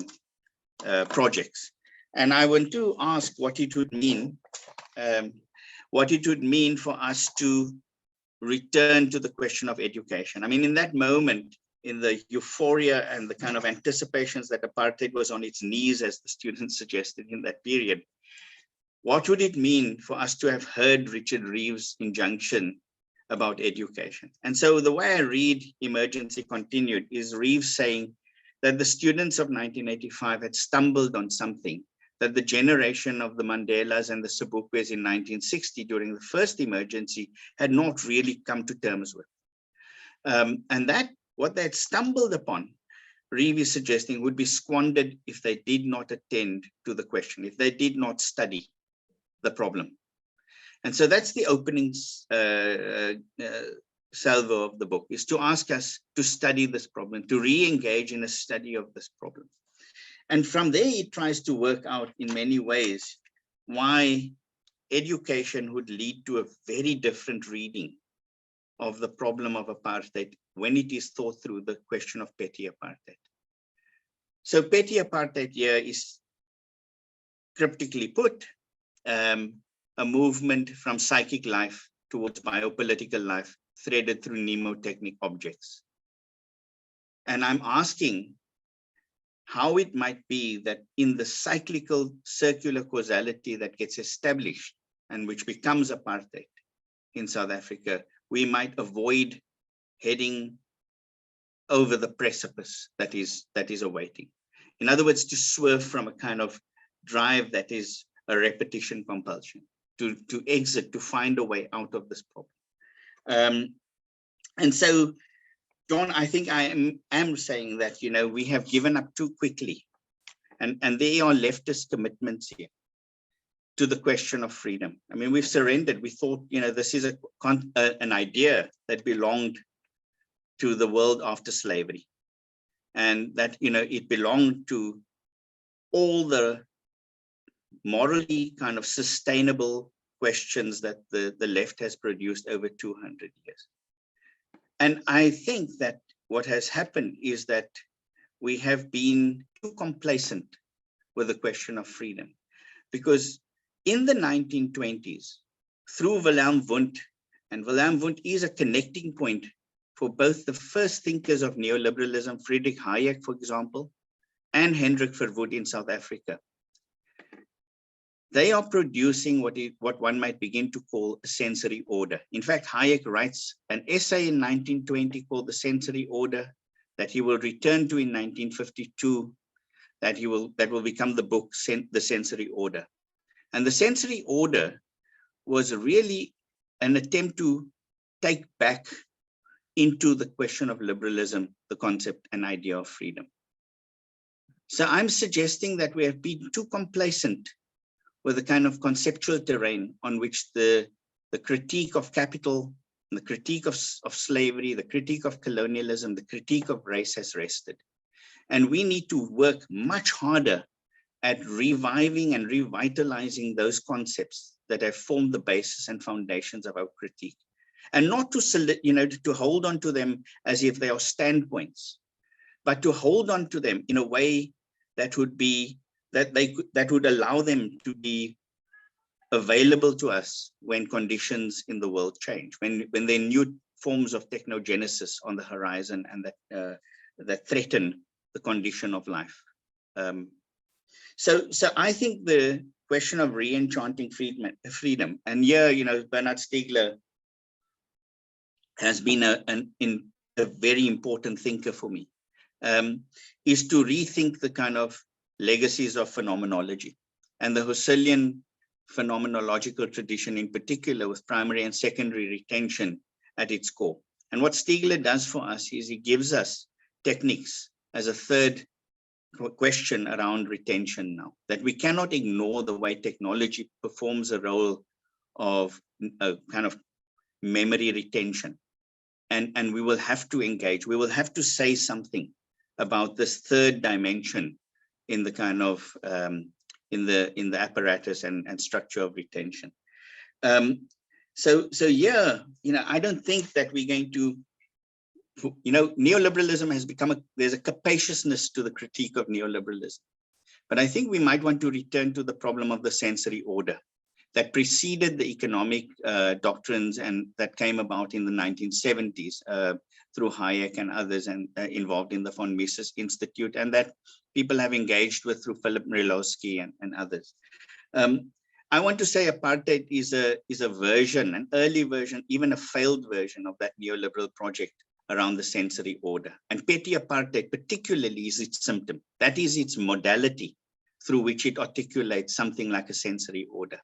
projects. And I want to ask what it would mean for us to return to the question of education. I mean, in that moment, in the euphoria and the kind of anticipations that apartheid was on its knees, as the students suggested in that period, what would it mean for us to have heard Richard Reeves' injunction about education? And so the way I read Emergency Continued is Reeves saying that the students of 1985 had stumbled on something that the generation of the Mandelas and the Sobukwes in 1960 during the first emergency had not really come to terms with. And that what they had stumbled upon, Reeves is suggesting, would be squandered if they did not attend to the question, if they did not study the problem. And so that's the opening salvo of the book, is to ask us to study this problem, to re-engage in a study of this problem. And from there, it tries to work out in many ways why education would lead to a very different reading of the problem of apartheid when it is thought through the question of petty apartheid. So petty apartheid here is cryptically put, a movement from psychic life towards biopolitical life threaded through mnemotechnic objects. And I'm asking how it might be that in the cyclical circular causality that gets established and which becomes apartheid in South Africa, we might avoid heading over the precipice that is awaiting. In other words, to swerve from a kind of drive that is a repetition compulsion, to exit, to find a way out of this problem. And so, John, I think I am saying that, you know, we have given up too quickly, and there are leftist commitments here to the question of freedom. I mean, we've surrendered. We thought, you know, this is an idea that belonged to the world after slavery, and that, you know, it belonged to all the morally kind of sustainable questions that the left has produced over 200 years. And I think that what has happened is that we have been too complacent with the question of freedom, because in the 1920s, through Wilhelm Wundt, and Wilhelm Wundt is a connecting point for both the first thinkers of neoliberalism, Friedrich Hayek, for example, and Hendrik Verwoerd in South Africa. They are producing what one might begin to call a sensory order. In fact, Hayek writes an essay in 1920 called The Sensory Order that he will return to in 1952, that will become the book, The Sensory Order. And the sensory order was really an attempt to take back into the question of liberalism the concept and idea of freedom. So I'm suggesting that we have been too complacent with the kind of conceptual terrain on which the critique of capital, the critique of slavery, the critique of colonialism, the critique of race has rested. And we need to work much harder at reviving and revitalizing those concepts that have formed the basis and foundations of our critique. And not to hold on to them as if they are standpoints, but to hold on to them in a way that would be that would allow them to be available to us when conditions in the world change, when there are new forms of technogenesis on the horizon and that threaten the condition of life. So I think the question of re-enchanting freedom, and here, Bernard Stiegler has been a very important thinker for me, is to rethink the kind of legacies of phenomenology, and the Husserlian phenomenological tradition in particular, with primary and secondary retention at its core. And what Stiegler does for us is he gives us techniques as a third question around retention now, that we cannot ignore the way technology performs a role of a kind of memory retention. And we will have to engage, we will have to say something about this third dimension in the kind of in the apparatus and structure of retention. So yeah, I don't think that we're going to, neoliberalism has become there's a capaciousness to the critique of neoliberalism, but I think we might want to return to the problem of the sensory order that preceded the economic doctrines and that came about in the 1970s through Hayek and others, and involved in the von Mises Institute, and that people have engaged with through Philip Mrylowski and others. I want to say apartheid is a version, an early version, even a failed version of that neoliberal project around the sensory order. And petty apartheid particularly is its symptom. That is its modality through which it articulates something like a sensory order.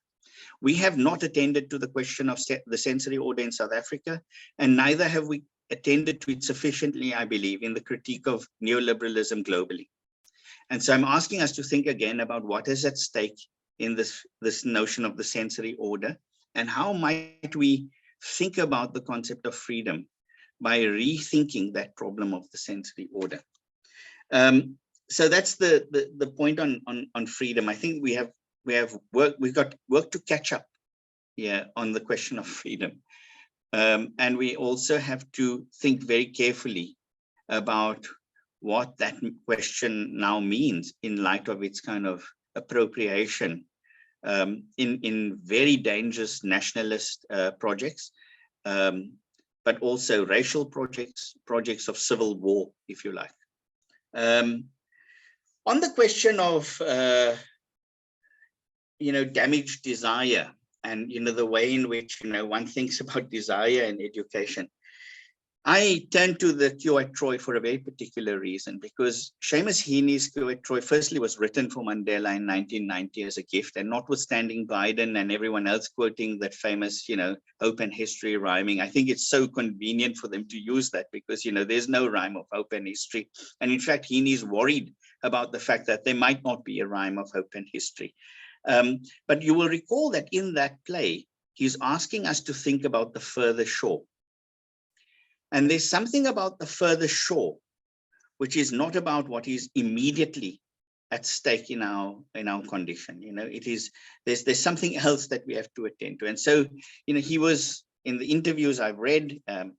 We have not attended to the question of the sensory order in South Africa, and neither have we attended to it sufficiently, I believe, in the critique of neoliberalism globally. And so I'm asking us to think again about what is at stake in this notion of the sensory order, and how might we think about the concept of freedom by rethinking that problem of the sensory order. So that's the point on freedom. I think we've got work to catch up here on the question of freedom. And we also have to think very carefully about what that question now means in light of its kind of appropriation in very dangerous nationalist projects, but also racial projects of civil war, if you like. On the question of damaged desire, and the way in which one thinks about desire in education, I turn to the Quo et Troy for a very particular reason, because Seamus Heaney's Quo et Troy firstly was written for Mandela in 1990 as a gift, and notwithstanding Biden and everyone else quoting that famous, hope and history rhyming, I think it's so convenient for them to use that, because, there's no rhyme of hope and history. And in fact, Heaney's worried about the fact that there might not be a rhyme of hope and history. But you will recall that in that play, he's asking us to think about the further shore. And there's something about the further shore, which is not about what is immediately at stake in our condition. You know, it is, there's something else that we have to attend to. And so, you know, he was, in the interviews I've read, in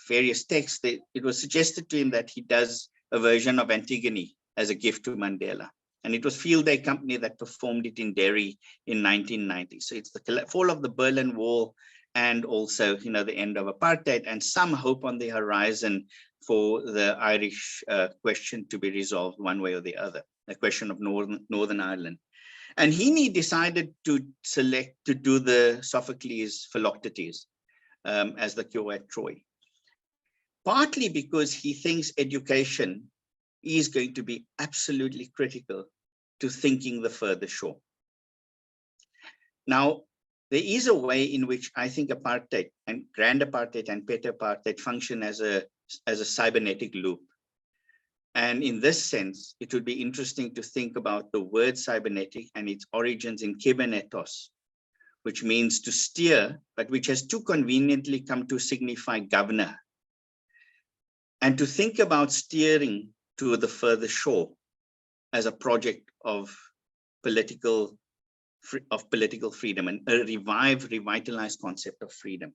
various texts, it was suggested to him that he does a version of Antigone as a gift to Mandela. And it was Field Day Company that performed it in Derry in 1990. So it's the fall of the Berlin Wall, and also, you know, the end of apartheid, and some hope on the horizon for the Irish question to be resolved one way or the other, the question of Northern Ireland. And Heaney decided to do the Sophocles Philoctetes as the cure at Troy, partly because he thinks education is going to be absolutely critical to thinking the further shore. Now, there is a way in which I think apartheid and grand apartheid and pet apartheid function as a cybernetic loop. And in this sense, it would be interesting to think about the word cybernetic and its origins in kybernetos, which means to steer, but which has too conveniently come to signify governor. And to think about steering to the further shore as a project of political freedom, and a revitalized concept of freedom.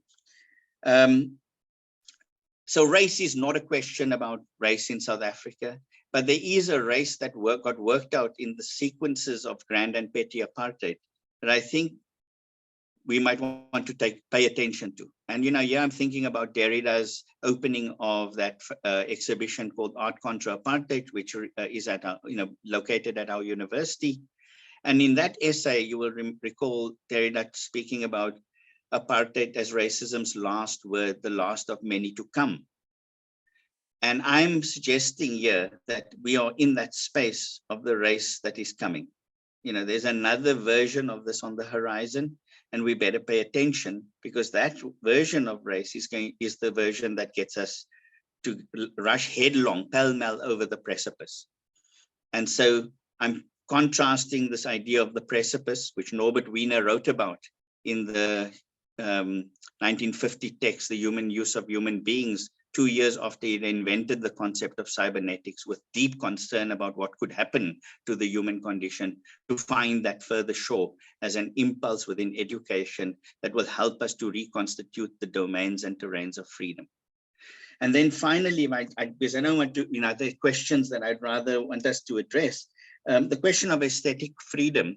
So race is not a question about race in South Africa, but there is a race that got worked out in the sequences of grand and petty apartheid that I think we might want to pay attention to. And, you know, yeah, I'm thinking about Derrida's opening of that exhibition called Art Contra Apartheid, which is at our, you know, located at our university. And in that essay, you will recall Derrida speaking about apartheid as racism's last word, the last of many to come. And I'm suggesting here that we are in that space of the race that is coming. You know, there's another version of this on the horizon, and we better pay attention, because that version of race is the version that gets us to rush headlong, pell-mell over the precipice. And so I'm contrasting this idea of the precipice, which Norbert Wiener wrote about in the 1950 text, The Human Use of Human Beings, 2 years after he invented the concept of cybernetics, with deep concern about what could happen to the human condition, to find that further shore as an impulse within education that will help us to reconstitute the domains and terrains of freedom. And then finally, because I don't want to, you know, there are questions that I'd rather want us to address. The question of aesthetic freedom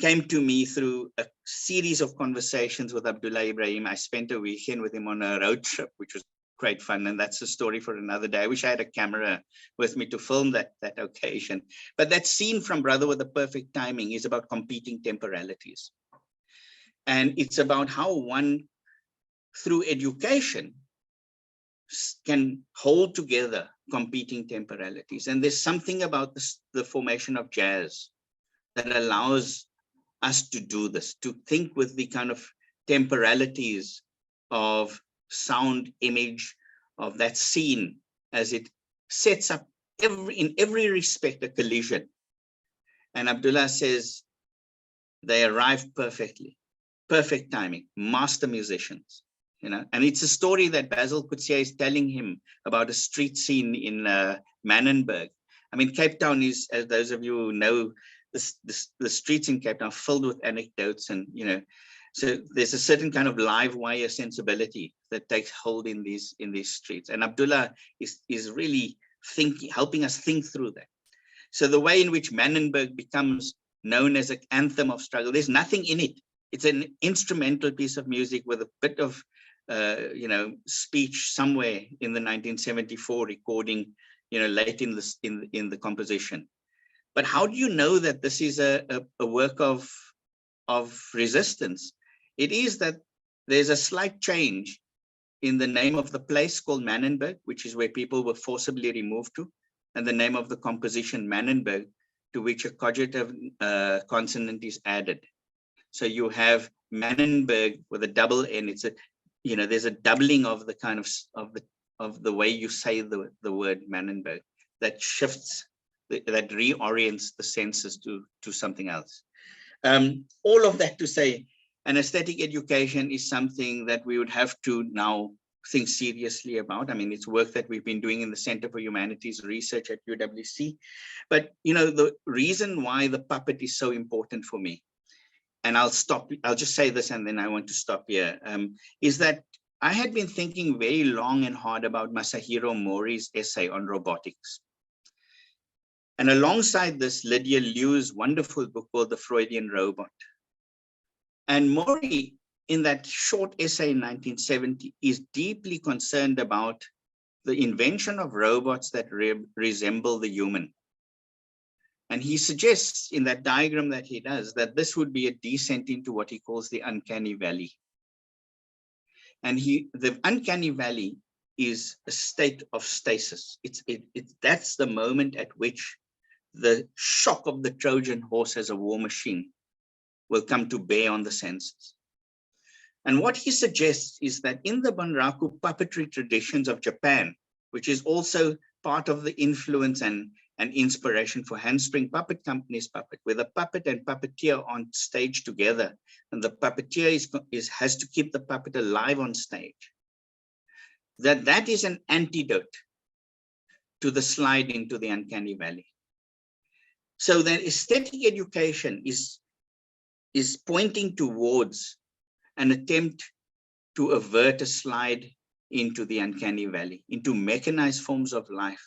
came to me through a series of conversations with Abdullah Ibrahim. I spent a weekend with him on a road trip, which was great fun, and that's a story for another day. I wish I had a camera with me to film that occasion. But that scene from Brother with the Perfect Timing is about competing temporalities. And it's about how one, through education, can hold together competing temporalities. And there's something about the formation of jazz that allows us to do this, to think with the kind of temporalities of sound, image, of that scene, as it sets up in every respect a collision. And Abdullah says they arrived perfectly, perfect timing, master musicians. You know, and it's a story that Basil Coetzee is telling him about a street scene in Manenberg. I mean, Cape Town is, as those of you who know, the streets in Cape Town filled with anecdotes, and, you know, so there's a certain kind of live wire sensibility that takes hold in these streets. And Abdullah is really helping us think through that. So the way in which Manenberg becomes known as an anthem of struggle, there's nothing in it. It's an instrumental piece of music with a bit of you know, speech somewhere in the 1974 recording, you know, late in the composition. But how do you know that this is a work of resistance? It is that there's a slight change in the name of the place called Manenberg, which is where people were forcibly removed to, and the name of the composition Manenberg, to which a cogitative consonant is added. So you have Manenberg with a double N. It's a, you know, there's a doubling of the kind of the way you say the word Manenberg that shifts, that reorients the senses to something else. All of that to say, an aesthetic education is something that we would have to now think seriously about. I mean, it's work that we've been doing in the Center for Humanities Research at UWC. But, you know, the reason why the puppet is so important for me, and I'll just say this and then I want to stop here, is that I had been thinking very long and hard about Masahiro Mori's essay on robotics. And alongside this, Lydia Liu's wonderful book called The Freudian Robot. And Mori, in that short essay in 1970, is deeply concerned about the invention of robots that resemble the human. And he suggests in that diagram that he does that this would be a descent into what he calls the uncanny valley. And the uncanny valley is a state of stasis. That's the moment at which the shock of the Trojan horse as a war machine will come to bear on the senses. And what he suggests is that in the Bunraku puppetry traditions of Japan, which is also part of the influence and inspiration for Handspring Puppet Company's puppet, where the puppet and puppeteer are on stage together, and the puppeteer has to keep the puppet alive on stage, that is an antidote to the slide into the uncanny valley. So that aesthetic education is pointing towards an attempt to avert a slide into the uncanny valley, into mechanized forms of life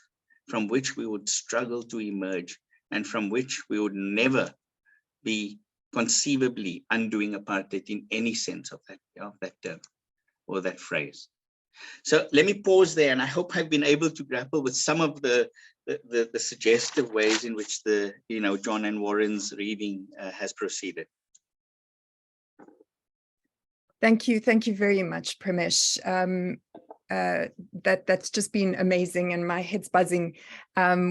from which we would struggle to emerge and from which we would never be conceivably undoing apartheid in any sense of that term or that phrase. So let me pause there, and I hope I've been able to grapple with some of the suggestive ways in which John and Warren's reading has proceeded. Thank you very much, Pramesh. That's just been amazing, and my head's buzzing,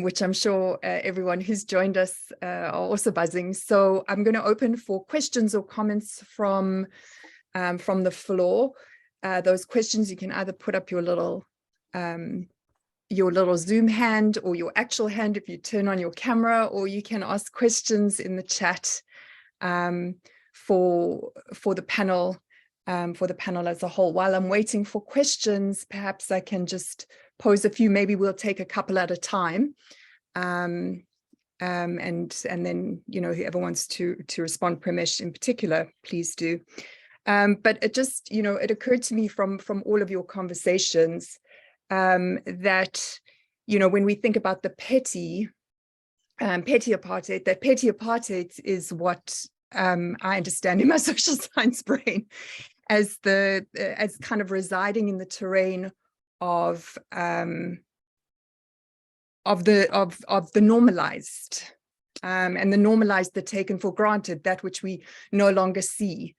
which I'm sure everyone who's joined us are also buzzing. So I'm going to open for questions or comments from the floor. Those questions, you can either put up your little Zoom hand or your actual hand if you turn on your camera, or you can ask questions in the chat for the panel. For the panel as a whole. While I'm waiting for questions, perhaps I can just pose a few. Maybe we'll take a couple at a time, and then whoever wants to respond, Pramesh in particular, please do. But it just it occurred to me from all of your conversations that when we think about the petty apartheid, that petty apartheid is what I understand in my social science brain as kind of residing in the terrain of the normalized, and the normalized, the taken for granted, that which we no longer see.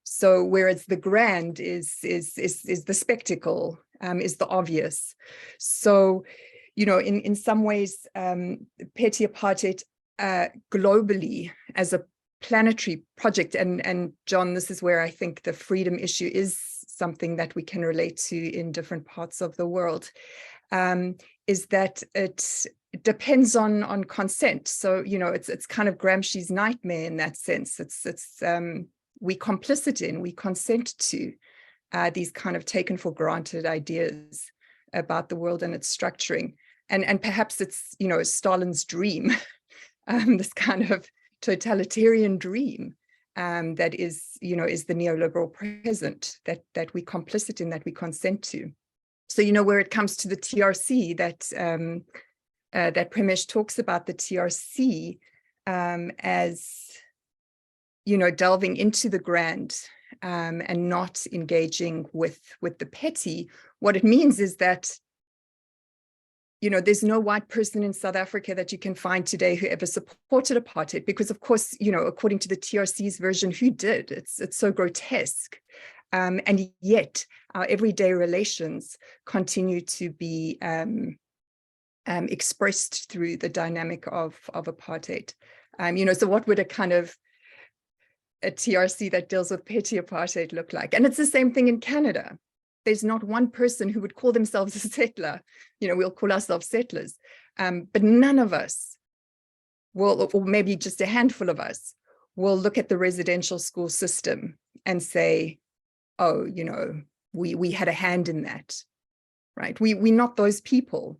So whereas the grand is the spectacle, is the obvious. So in some ways, petty apartheid globally as a planetary project, and John, this is where I think the freedom issue is something that we can relate to in different parts of the world, is that it depends on consent. So it's kind of Gramsci's nightmare in that sense. It's we complicit in, we consent to these kind of taken for granted ideas about the world and its structuring, and perhaps it's Stalin's dream. This kind of totalitarian dream that is the neoliberal present that we complicit in, that we consent to. So where it comes to the TRC, that Pramesh talks about the TRC as delving into the grand and not engaging with the petty. What it means is that there's no white person in South Africa that you can find today who ever supported apartheid, because of course, according to the TRC's version, who did? It's so grotesque. And yet our everyday relations continue to be expressed through the dynamic of apartheid. So what would a TRC that deals with petty apartheid look like? And it's the same thing in Canada. There's not one person who would call themselves a settler. We'll call ourselves settlers, but none of us will, or maybe just a handful of us, will look at the residential school system and say, oh, you know, we had a hand in that, right? We're not those people.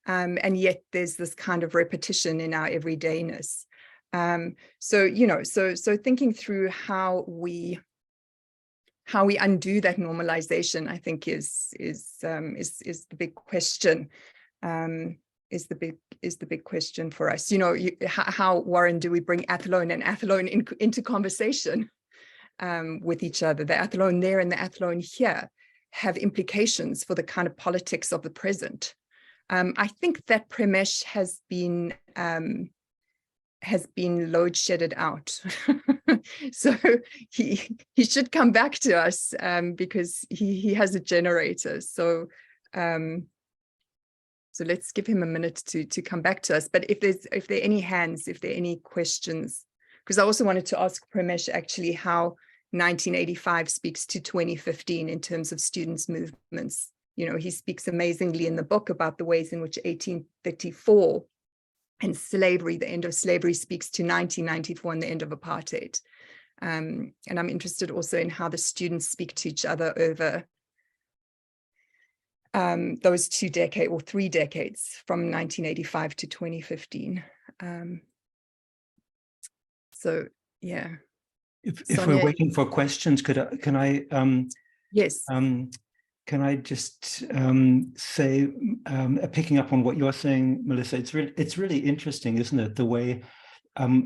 And yet there's this kind of repetition in our everydayness. So, you know, so thinking through how we undo that normalization, I think is the big question. Is the big question for us. You know, how, Warren, do we bring Athlone and Athlone into conversation with each other? The Athlone there and the Athlone here have implications for the kind of politics of the present. I think that Pramesh has been load shedded out. So he should come back to us because he has a generator. So so let's give him a minute to come back to us. But if there are any hands, if there are any questions, because I also wanted to ask Pramesh actually how 1985 speaks to 2015 in terms of students' movements. You know, he speaks amazingly in the book about the ways in which 1834 and slavery, the end of slavery, speaks to 1994 and the end of apartheid. And I'm interested also in how the students speak to each other over those 2 decades or 3 decades from 1985 to 2015. So, yeah. If Sonia, we're waiting for questions, can I yes. Can I just say, picking up on what you're saying, Melissa, it's really interesting, isn't it? The way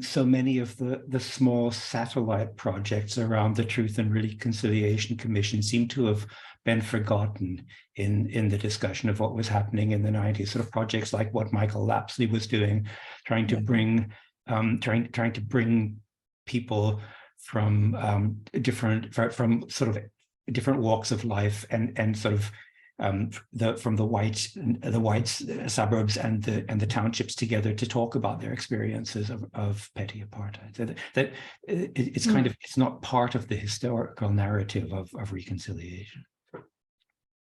so many of the small satellite projects around the Truth and Reconciliation Commission seem to have been forgotten in the discussion of what was happening in the 90s. Sort of projects like what Michael Lapsley was doing, trying to bring people from different walks of life and sort of from the white suburbs and the townships together to talk about their experiences of petty apartheid. So that it's kind of, it's not part of the historical narrative of reconciliation.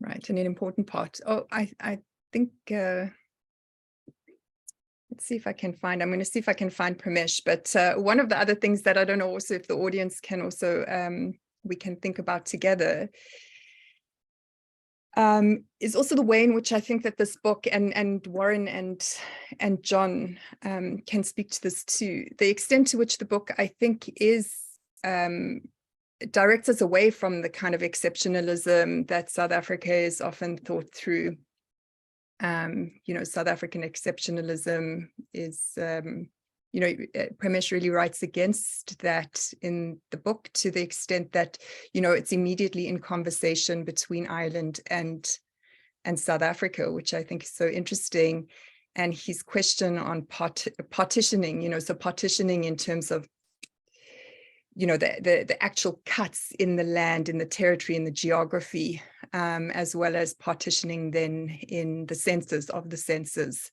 Right, and an important part. Oh, I think let's see if I can find, I'm going to see if I can find Pramesh, but one of the other things that I don't know also if the audience can also we can think about together is also the way in which I think that this book and Warren and John can speak to this too. The extent to which the book, I think, is directs us away from the kind of exceptionalism that South Africa is often thought through. You know, South African exceptionalism is, you know, Pramesh really writes against that in the book to the extent that, you know, it's immediately in conversation between Ireland and South Africa, which I think is so interesting. And his question on partitioning, you know, so partitioning in terms of, you know, the actual cuts in the land, in the territory, in the geography, as well as partitioning then in the senses of the senses.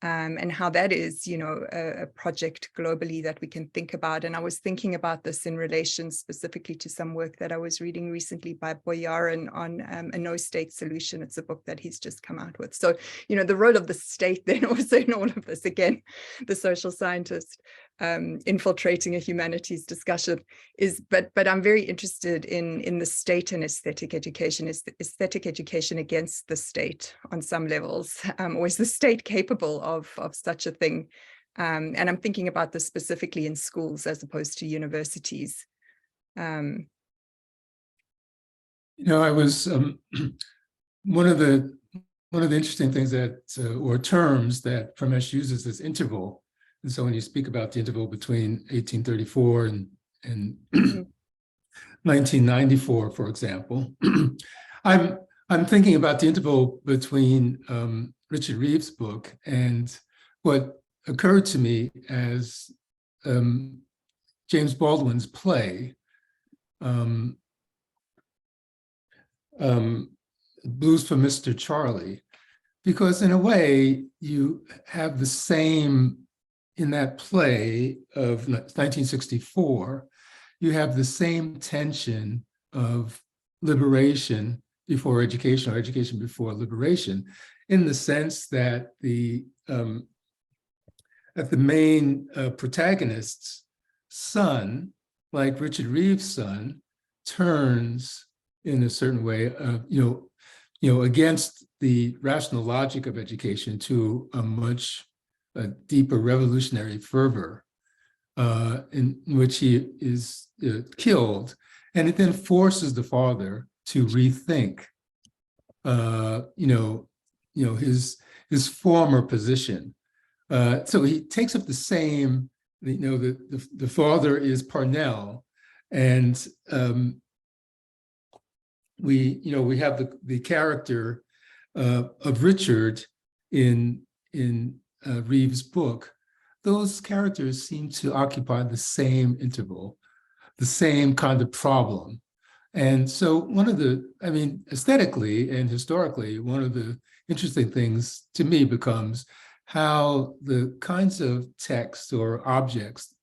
And how that is, you know, a project globally that we can think about. And I was thinking about this in relation specifically to some work that I was reading recently by Boyarin on a no-state solution. It's a book that he's just come out with. So, you know, the role of the state then also in all of this, again, the social scientist infiltrating a humanities discussion is, but I'm very interested in the state and aesthetic education. Is aesthetic education against the state on some levels, or is the state capable of such a thing? And I'm thinking about this specifically in schools as opposed to universities. You know, I was one of the interesting things that or terms that Pramesh uses is interval. And so when you speak about the interval between 1834 and 1994, for example, I'm thinking about the interval between Richard Reeves' book and what occurred to me as James Baldwin's play, Blues for Mr. Charlie, because in a way you have the same. In that play of 1964, you have the same tension of liberation before education or education before liberation, in the sense that the main protagonist's son, like Richard Reeves' son, turns in a certain way, against the rational logic of education to a much deeper revolutionary fervor, in which he is killed, and it then forces the father to rethink, his former position. So he takes up the same. The father is Parnell, and we have the character of Richard in Reeves' book. Those characters seem to occupy the same interval, the same kind of problem. And so aesthetically and historically, one of the interesting things to me becomes how the kinds of texts or objects,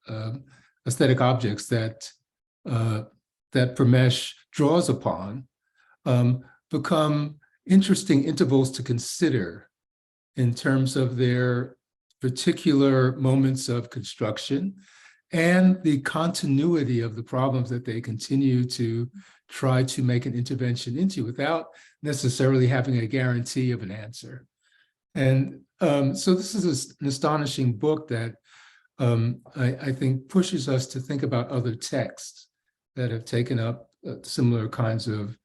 aesthetic objects that Pramesh draws upon become interesting intervals to consider in terms of their particular moments of construction and the continuity of the problems that they continue to try to make an intervention into without necessarily having a guarantee of an answer. And so this is an astonishing book that I think pushes us to think about other texts that have taken up similar kinds of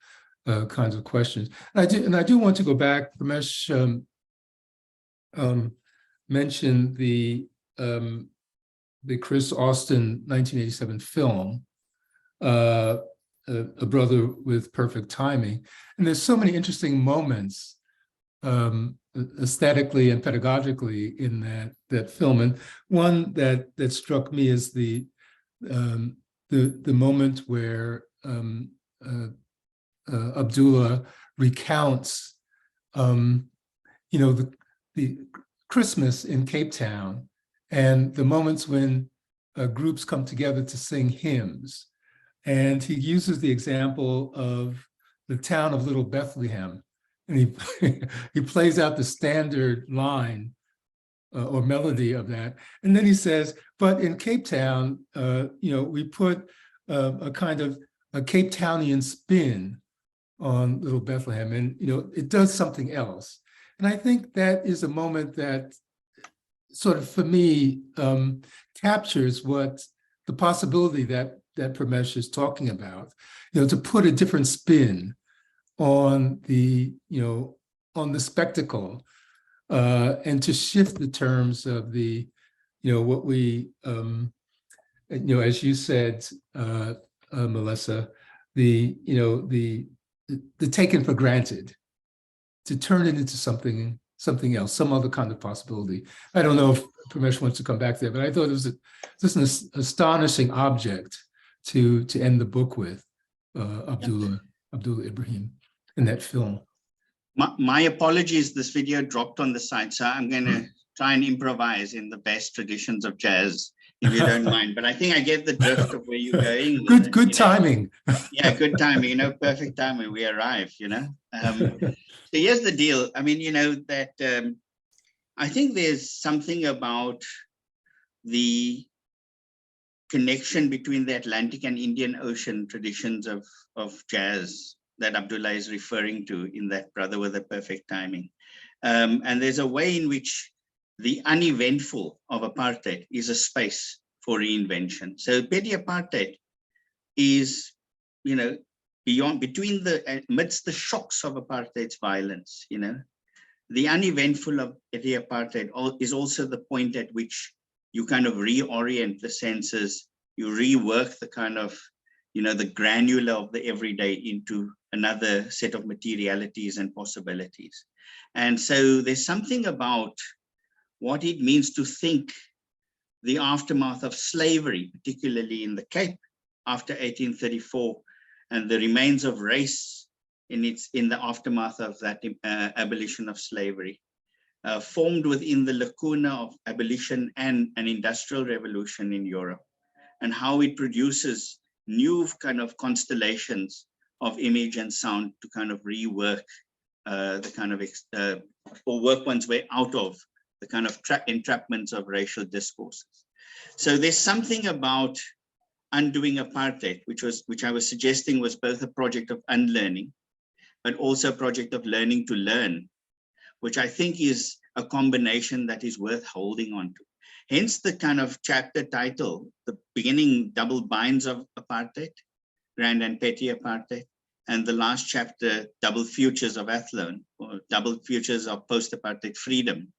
questions. And I do want to go back. Pramesh mentioned the Chris Austin 1987 film, A Brother with Perfect Timing. And there's so many interesting moments aesthetically and pedagogically in that film. And one that struck me is the moment where Abdullah recounts, the Christmas in Cape Town and the moments when groups come together to sing hymns. And he uses the example of the town of Little Bethlehem. And he plays out the standard line or melody of that. And then he says, but in Cape Town, we put a kind of a Cape Townian spin on Little Bethlehem, and it does something else. And I think that is a moment that sort of, for me, captures what the possibility that Pramesh is talking about, to put a different spin on the spectacle, and to shift the terms of the, what we, as you said, Melissa, the taken for granted, to turn it into something else, some other kind of possibility. I don't know if Pramesh wants to come back there, but I thought it was just an astonishing object to end the book with, Abdullah Ibrahim in that film. My apologies, this video dropped on the side, so I'm going to try and improvise in the best traditions of jazz, if you don't mind. But I think I get the drift of where you're going. Good timing. Yeah, good timing, perfect timing. We arrive, So here's the deal. I mean, that I think there's something about the connection between the Atlantic and Indian Ocean traditions of jazz that Abdullah is referring to in that Brother with the Perfect Timing. And there's a way in which the uneventful of apartheid is a space for reinvention. So petty apartheid is, amidst the shocks of apartheid's violence, the uneventful of petty apartheid is also the point at which you kind of reorient the senses, you rework the kind of, the granular of the everyday into another set of materialities and possibilities. And so there's something about what it means to think the aftermath of slavery, particularly in the Cape after 1834, and the remains of race in the aftermath of that abolition of slavery, formed within the lacuna of abolition and an industrial revolution in Europe, and how it produces new kind of constellations of image and sound to kind of rework the kind of, or work one's way out of the kind of entrapments of racial discourses. So there's something about Undoing Apartheid, which I was suggesting was both a project of unlearning, but also a project of learning to learn, which I think is a combination that is worth holding on to. Hence the kind of chapter title, the beginning, Double Binds of Apartheid, Grand and Petty Apartheid, and the last chapter, Double Futures of Athlone, or Double Futures of Post-Apartheid Freedom.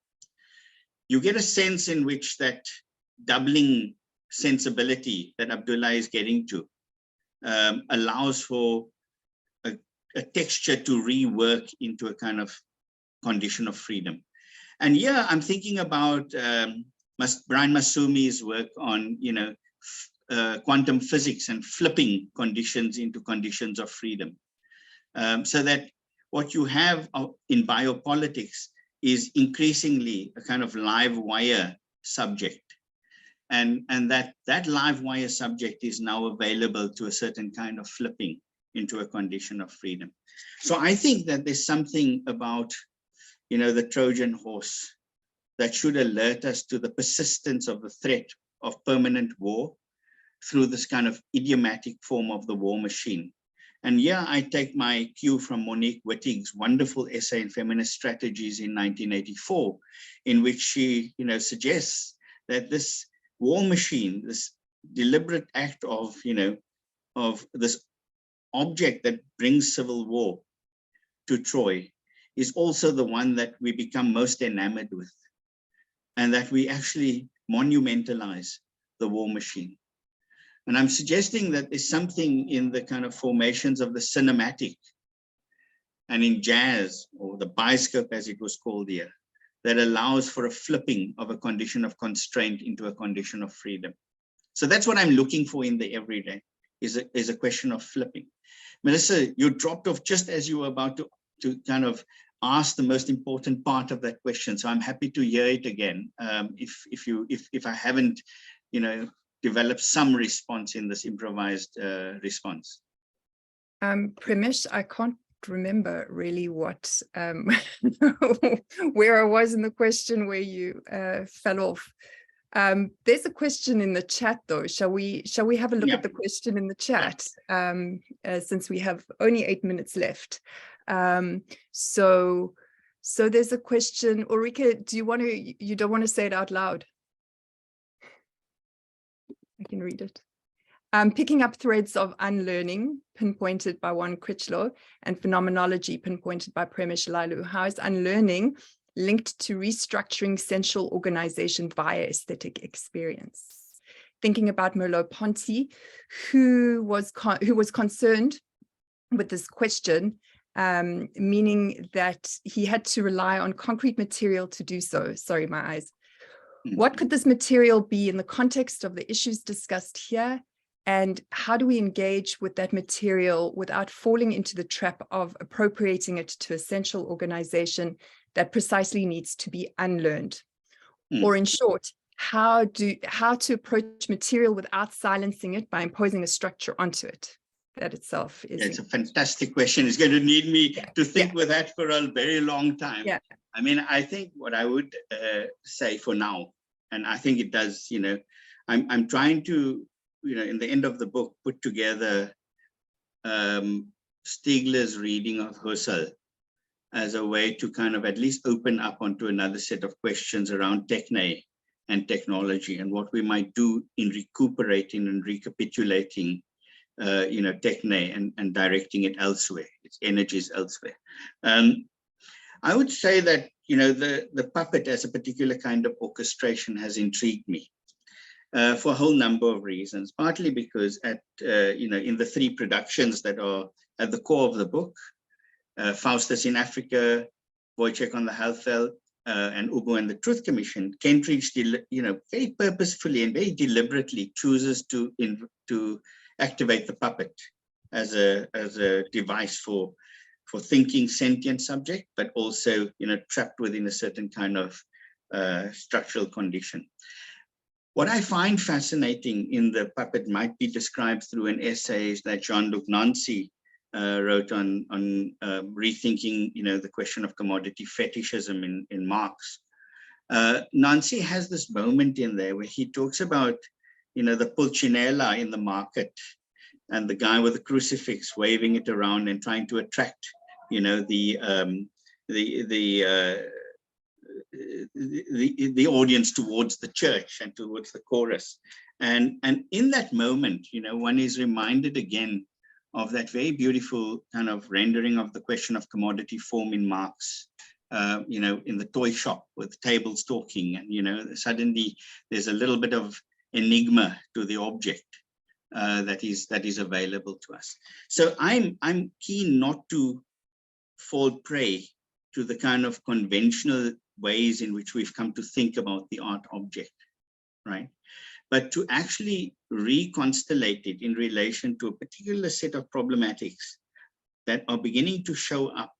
You get a sense in which that doubling sensibility that Abdullah is getting to allows for a texture to rework into a kind of condition of freedom. And yeah, I'm thinking about Brian Masumi's work on, quantum physics and flipping conditions into conditions of freedom. So that what you have in biopolitics is increasingly a kind of live wire subject. And that live wire subject is now available to a certain kind of flipping into a condition of freedom. So I think that there's something about, the Trojan horse that should alert us to the persistence of the threat of permanent war through this kind of idiomatic form of the war machine. And yeah, I take my cue from Monique Wittig's wonderful essay in Feminist Strategies in 1984, in which she, suggests that this war machine, this deliberate act of, of this object that brings civil war to Troy, is also the one that we become most enamored with, and that we actually monumentalize the war machine. And I'm suggesting that there's something in the kind of formations of the cinematic and in jazz, or the bioscope as it was called here, that allows for a flipping of a condition of constraint into a condition of freedom. So that's what I'm looking for in the everyday, is a question of flipping. Melissa, you dropped off just as you were about to kind of ask the most important part of that question. So I'm happy to hear it again, if I haven't, developed some response in this improvised response. Premesh, I can't remember really what where I was in the question where you fell off. There's a question in the chat though. Shall we have a look at the question in the chat, since we have only 8 minutes left? So there's a question. Ulrike, you don't want to say it out loud? I can read it. Picking up threads of unlearning pinpointed by Warren Critchlow and phenomenology pinpointed by Premesh Lailu. How is unlearning linked to restructuring central organization via aesthetic experience? Thinking about Merleau-Ponty, who was concerned with this question, meaning that he had to rely on concrete material to do so. Sorry, my eyes. What could this material be in the context of the issues discussed here? And how do we engage with that material without falling into the trap of appropriating it to a central organization that precisely needs to be unlearned? Or in short, how to approach material without silencing it by imposing a structure onto it? That itself is... It's a fantastic question. It's going to need me to think with that for a very long time. Yeah. I mean, I think what I would say for now, and I think it does, I'm trying to, in the end of the book, put together Stiegler's reading of Husserl as a way to kind of at least open up onto another set of questions around techne and technology, and what we might do in recuperating and recapitulating techne and directing it elsewhere, its energies elsewhere. I would say that, the puppet as a particular kind of orchestration has intrigued me for a whole number of reasons, partly because in the three productions that are at the core of the book, Faustus in Africa, Wojciech on the Halfveld, and Ubu and the Truth Commission, Kentridge, very purposefully and very deliberately chooses to activate the puppet as a device for thinking sentient subject, but also trapped within a certain kind of structural condition. What I find fascinating in the puppet might be described through an essay that Jean-Luc Nancy wrote on rethinking the question of commodity fetishism in Marx. Nancy has this moment in there where he talks about the pulcinella in the market, and the guy with the crucifix waving it around and trying to attract, the audience towards the church and towards the chorus. And in that moment, one is reminded again of that very beautiful kind of rendering of the question of commodity form in Marx, in the toy shop with tables talking, and suddenly there's a little bit of enigma to the object that is available to us. So I'm keen not to fall prey to the kind of conventional ways in which we've come to think about the art object, right? But to actually reconstellate it in relation to a particular set of problematics that are beginning to show up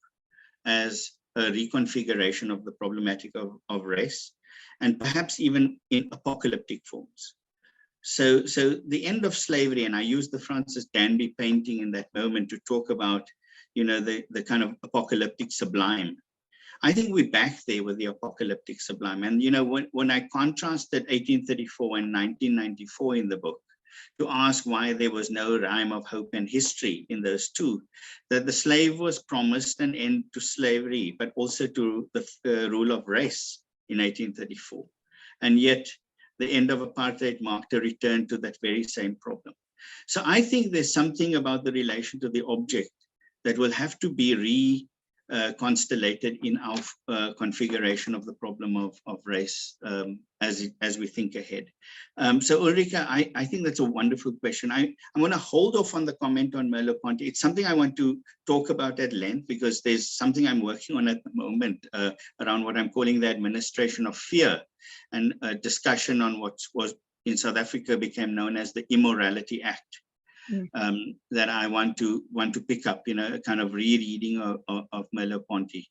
as a reconfiguration of the problematic of race, and perhaps even in apocalyptic forms. So the end of slavery, and I use the Francis Danby painting in that moment to talk about, the kind of apocalyptic sublime. I think we're back there with the apocalyptic sublime. And, when I contrasted 1834 and 1994 in the book, to ask why there was no rhyme of hope and history in those two, that the slave was promised an end to slavery, but also to the rule of race in 1834. And yet the end of apartheid marked a return to that very same problem. So I think there's something about the relation to the object that will have to be constellated in our configuration of the problem of race as we think ahead. So Ulrika, I think that's a wonderful question. I'm going to hold off on the comment on Merleau-Ponty. It's something I want to talk about at length, because there's something I'm working on at the moment around what I'm calling the administration of fear, and a discussion on what was in South Africa became known as the Immorality Act. That I want to pick up, a kind of rereading of Merleau-Ponty.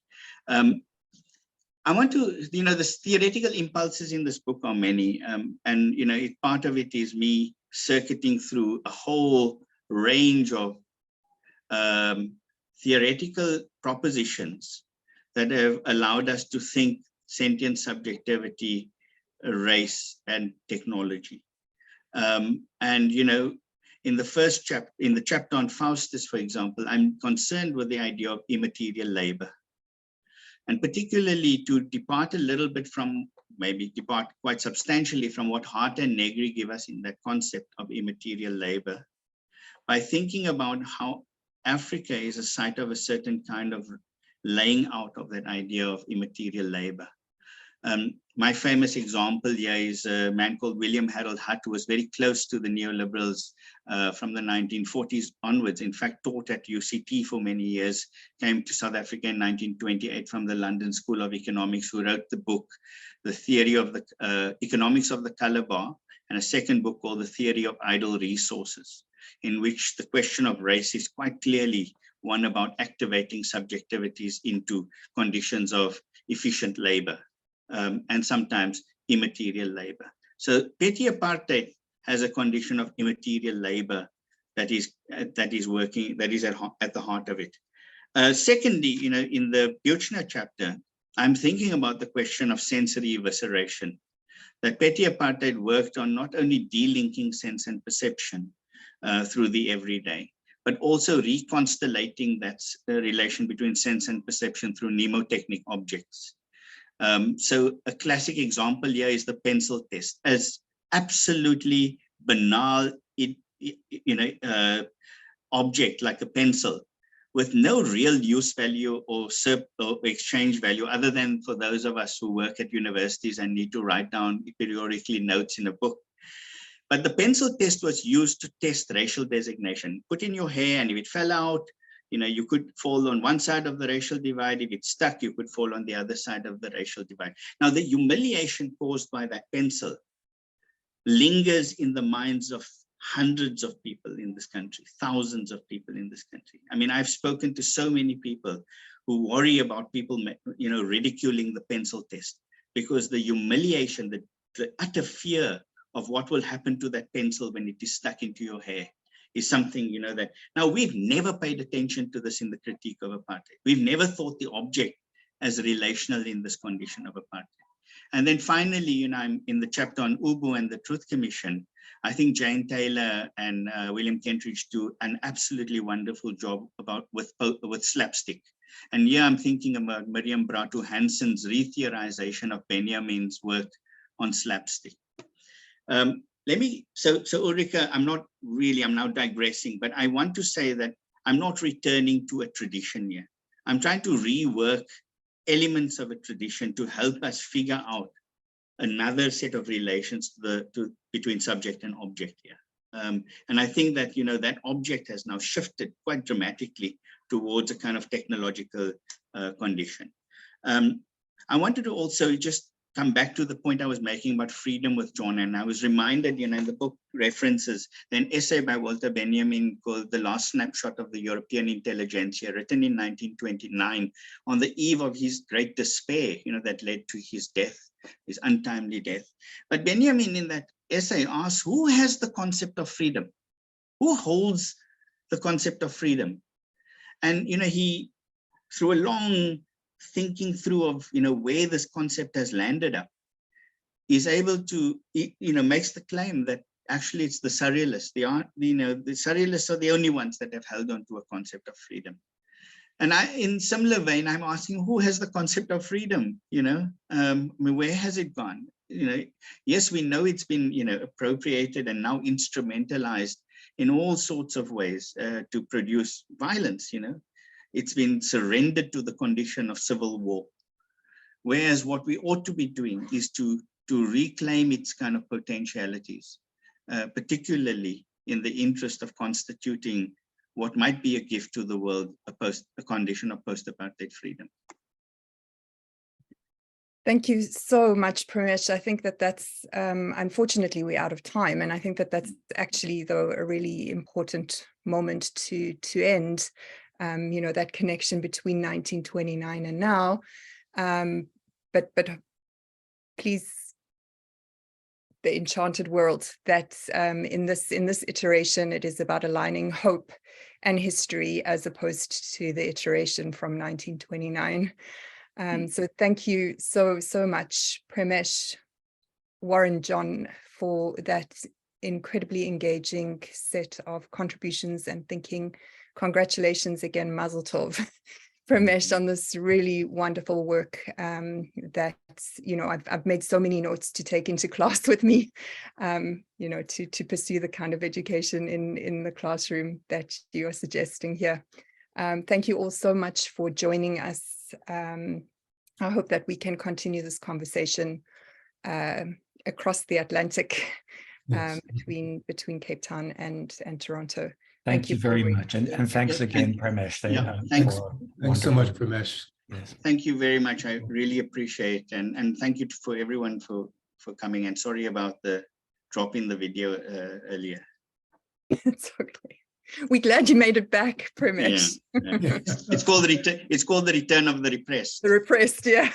I want to, the theoretical impulses in this book are many, and part of it is me circuiting through a whole range of theoretical propositions that have allowed us to think sentient subjectivity, race, and technology. In the first chapter, in the chapter on Faustus, for example, I'm concerned with the idea of immaterial labor, and particularly to depart a little bit from, maybe depart quite substantially from what Hart and Negri give us in that concept of immaterial labor, by thinking about how Africa is a site of a certain kind of laying out of that idea of immaterial labor. My famous example here is a man called William Harold Hutt, who was very close to the neoliberals from the 1940s onwards. In fact, taught at UCT for many years, came to South Africa in 1928 from the London School of Economics, who wrote the book, The Theory of the Economics of the Color Bar, and a second book called The Theory of Idle Resources, in which the question of race is quite clearly one about activating subjectivities into conditions of efficient labor. And sometimes immaterial labor. So petty apartheid has a condition of immaterial labor that is working, that is at the heart of it. Secondly, in the Buchner chapter, I'm thinking about the question of sensory evisceration, that petty apartheid worked on not only delinking sense and perception through the everyday, but also reconstellating that relation between sense and perception through mnemotechnic objects. So a classic example here is the pencil test, as absolutely banal, object like a pencil, with no real use value or exchange value, other than for those of us who work at universities and need to write down periodically notes in a book. But the pencil test was used to test racial designation. Put in your hair, and if it fell out, you could fall on one side of the racial divide. If it stuck, you could fall on the other side of the racial divide. Now, the humiliation caused by that pencil lingers in the minds of hundreds of people in this country, thousands of people in this country. I mean, I've spoken to so many people who worry about people, ridiculing the pencil test, because the humiliation, the utter fear of what will happen to that pencil when it is stuck into your hair is something, that now we've never paid attention to this in the critique of apartheid. We've never thought the object as relational in this condition of apartheid. And then finally, I'm in the chapter on Ubu and the Truth Commission. I think Jane Taylor and William Kentridge do an absolutely wonderful job with slapstick. And here I'm thinking about Miriam Bratu Hansen's re-theorization of Benjamin's work on slapstick. So Ulrika, I'm now digressing, but I want to say that I'm not returning to a tradition here. I'm trying to rework elements of a tradition to help us figure out another set of relations between subject and object here. And I think that, that object has now shifted quite dramatically towards a kind of technological condition. I wanted to also just come back to the point I was making about freedom with John, and I was reminded, in the book references an essay by Walter Benjamin called The Last Snapshot of the European Intelligentsia, written in 1929 on the eve of his great despair, that led to his death, his untimely death. But Benjamin in that essay asks, who has the concept of freedom? Who holds the concept of freedom? And, he, through a long thinking through of, where this concept has landed up, is able to, makes the claim that actually it's the surrealists. The surrealists are the only ones that have held on to a concept of freedom. And in similar vein, I'm asking, who has the concept of freedom? Where has it gone? Yes, we know it's been, appropriated and now instrumentalized in all sorts of ways to produce violence. It's been surrendered to the condition of civil war. Whereas what we ought to be doing is to reclaim its kind of potentialities, particularly in the interest of constituting what might be a gift to the world, a condition of post-apartheid freedom. Thank you so much, Pramesh. I think that's, unfortunately, we're out of time. And I think that's actually, though, a really important moment to end, that connection between 1929 and now. But please, the enchanted world, that in this iteration, it is about aligning hope and history as opposed to the iteration from 1929. So thank you so much, Pramesh, Warren, John, for that incredibly engaging set of contributions and thinking. Congratulations again, Mazel Tov, Pramesh, on this really wonderful work that, I've made so many notes to take into class with me, to pursue the kind of education in the classroom that you are suggesting here. Thank you all so much for joining us. I hope that we can continue this conversation across the Atlantic, Yes. between Cape Town and Toronto. Thank you very much. And thanks again, Pramesh. Thanks. Thanks so much, Pramesh. Yes. Thank you very much. I really appreciate, and thank you for everyone for coming, and sorry about the drop in the video earlier. It's okay. We're glad you made it back, Pramesh. Yeah. It's called the return of the repressed. The repressed, yeah,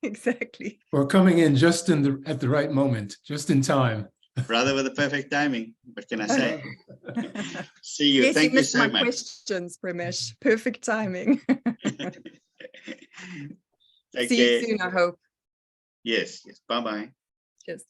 exactly. Or coming in just at the right moment, just in time. Rather with the perfect timing. What can I say? See you. Yes, Thank you missed so my much. questions, Pramesh. Perfect timing. Take See care. you soon, I hope. Yes. Bye-bye. Cheers.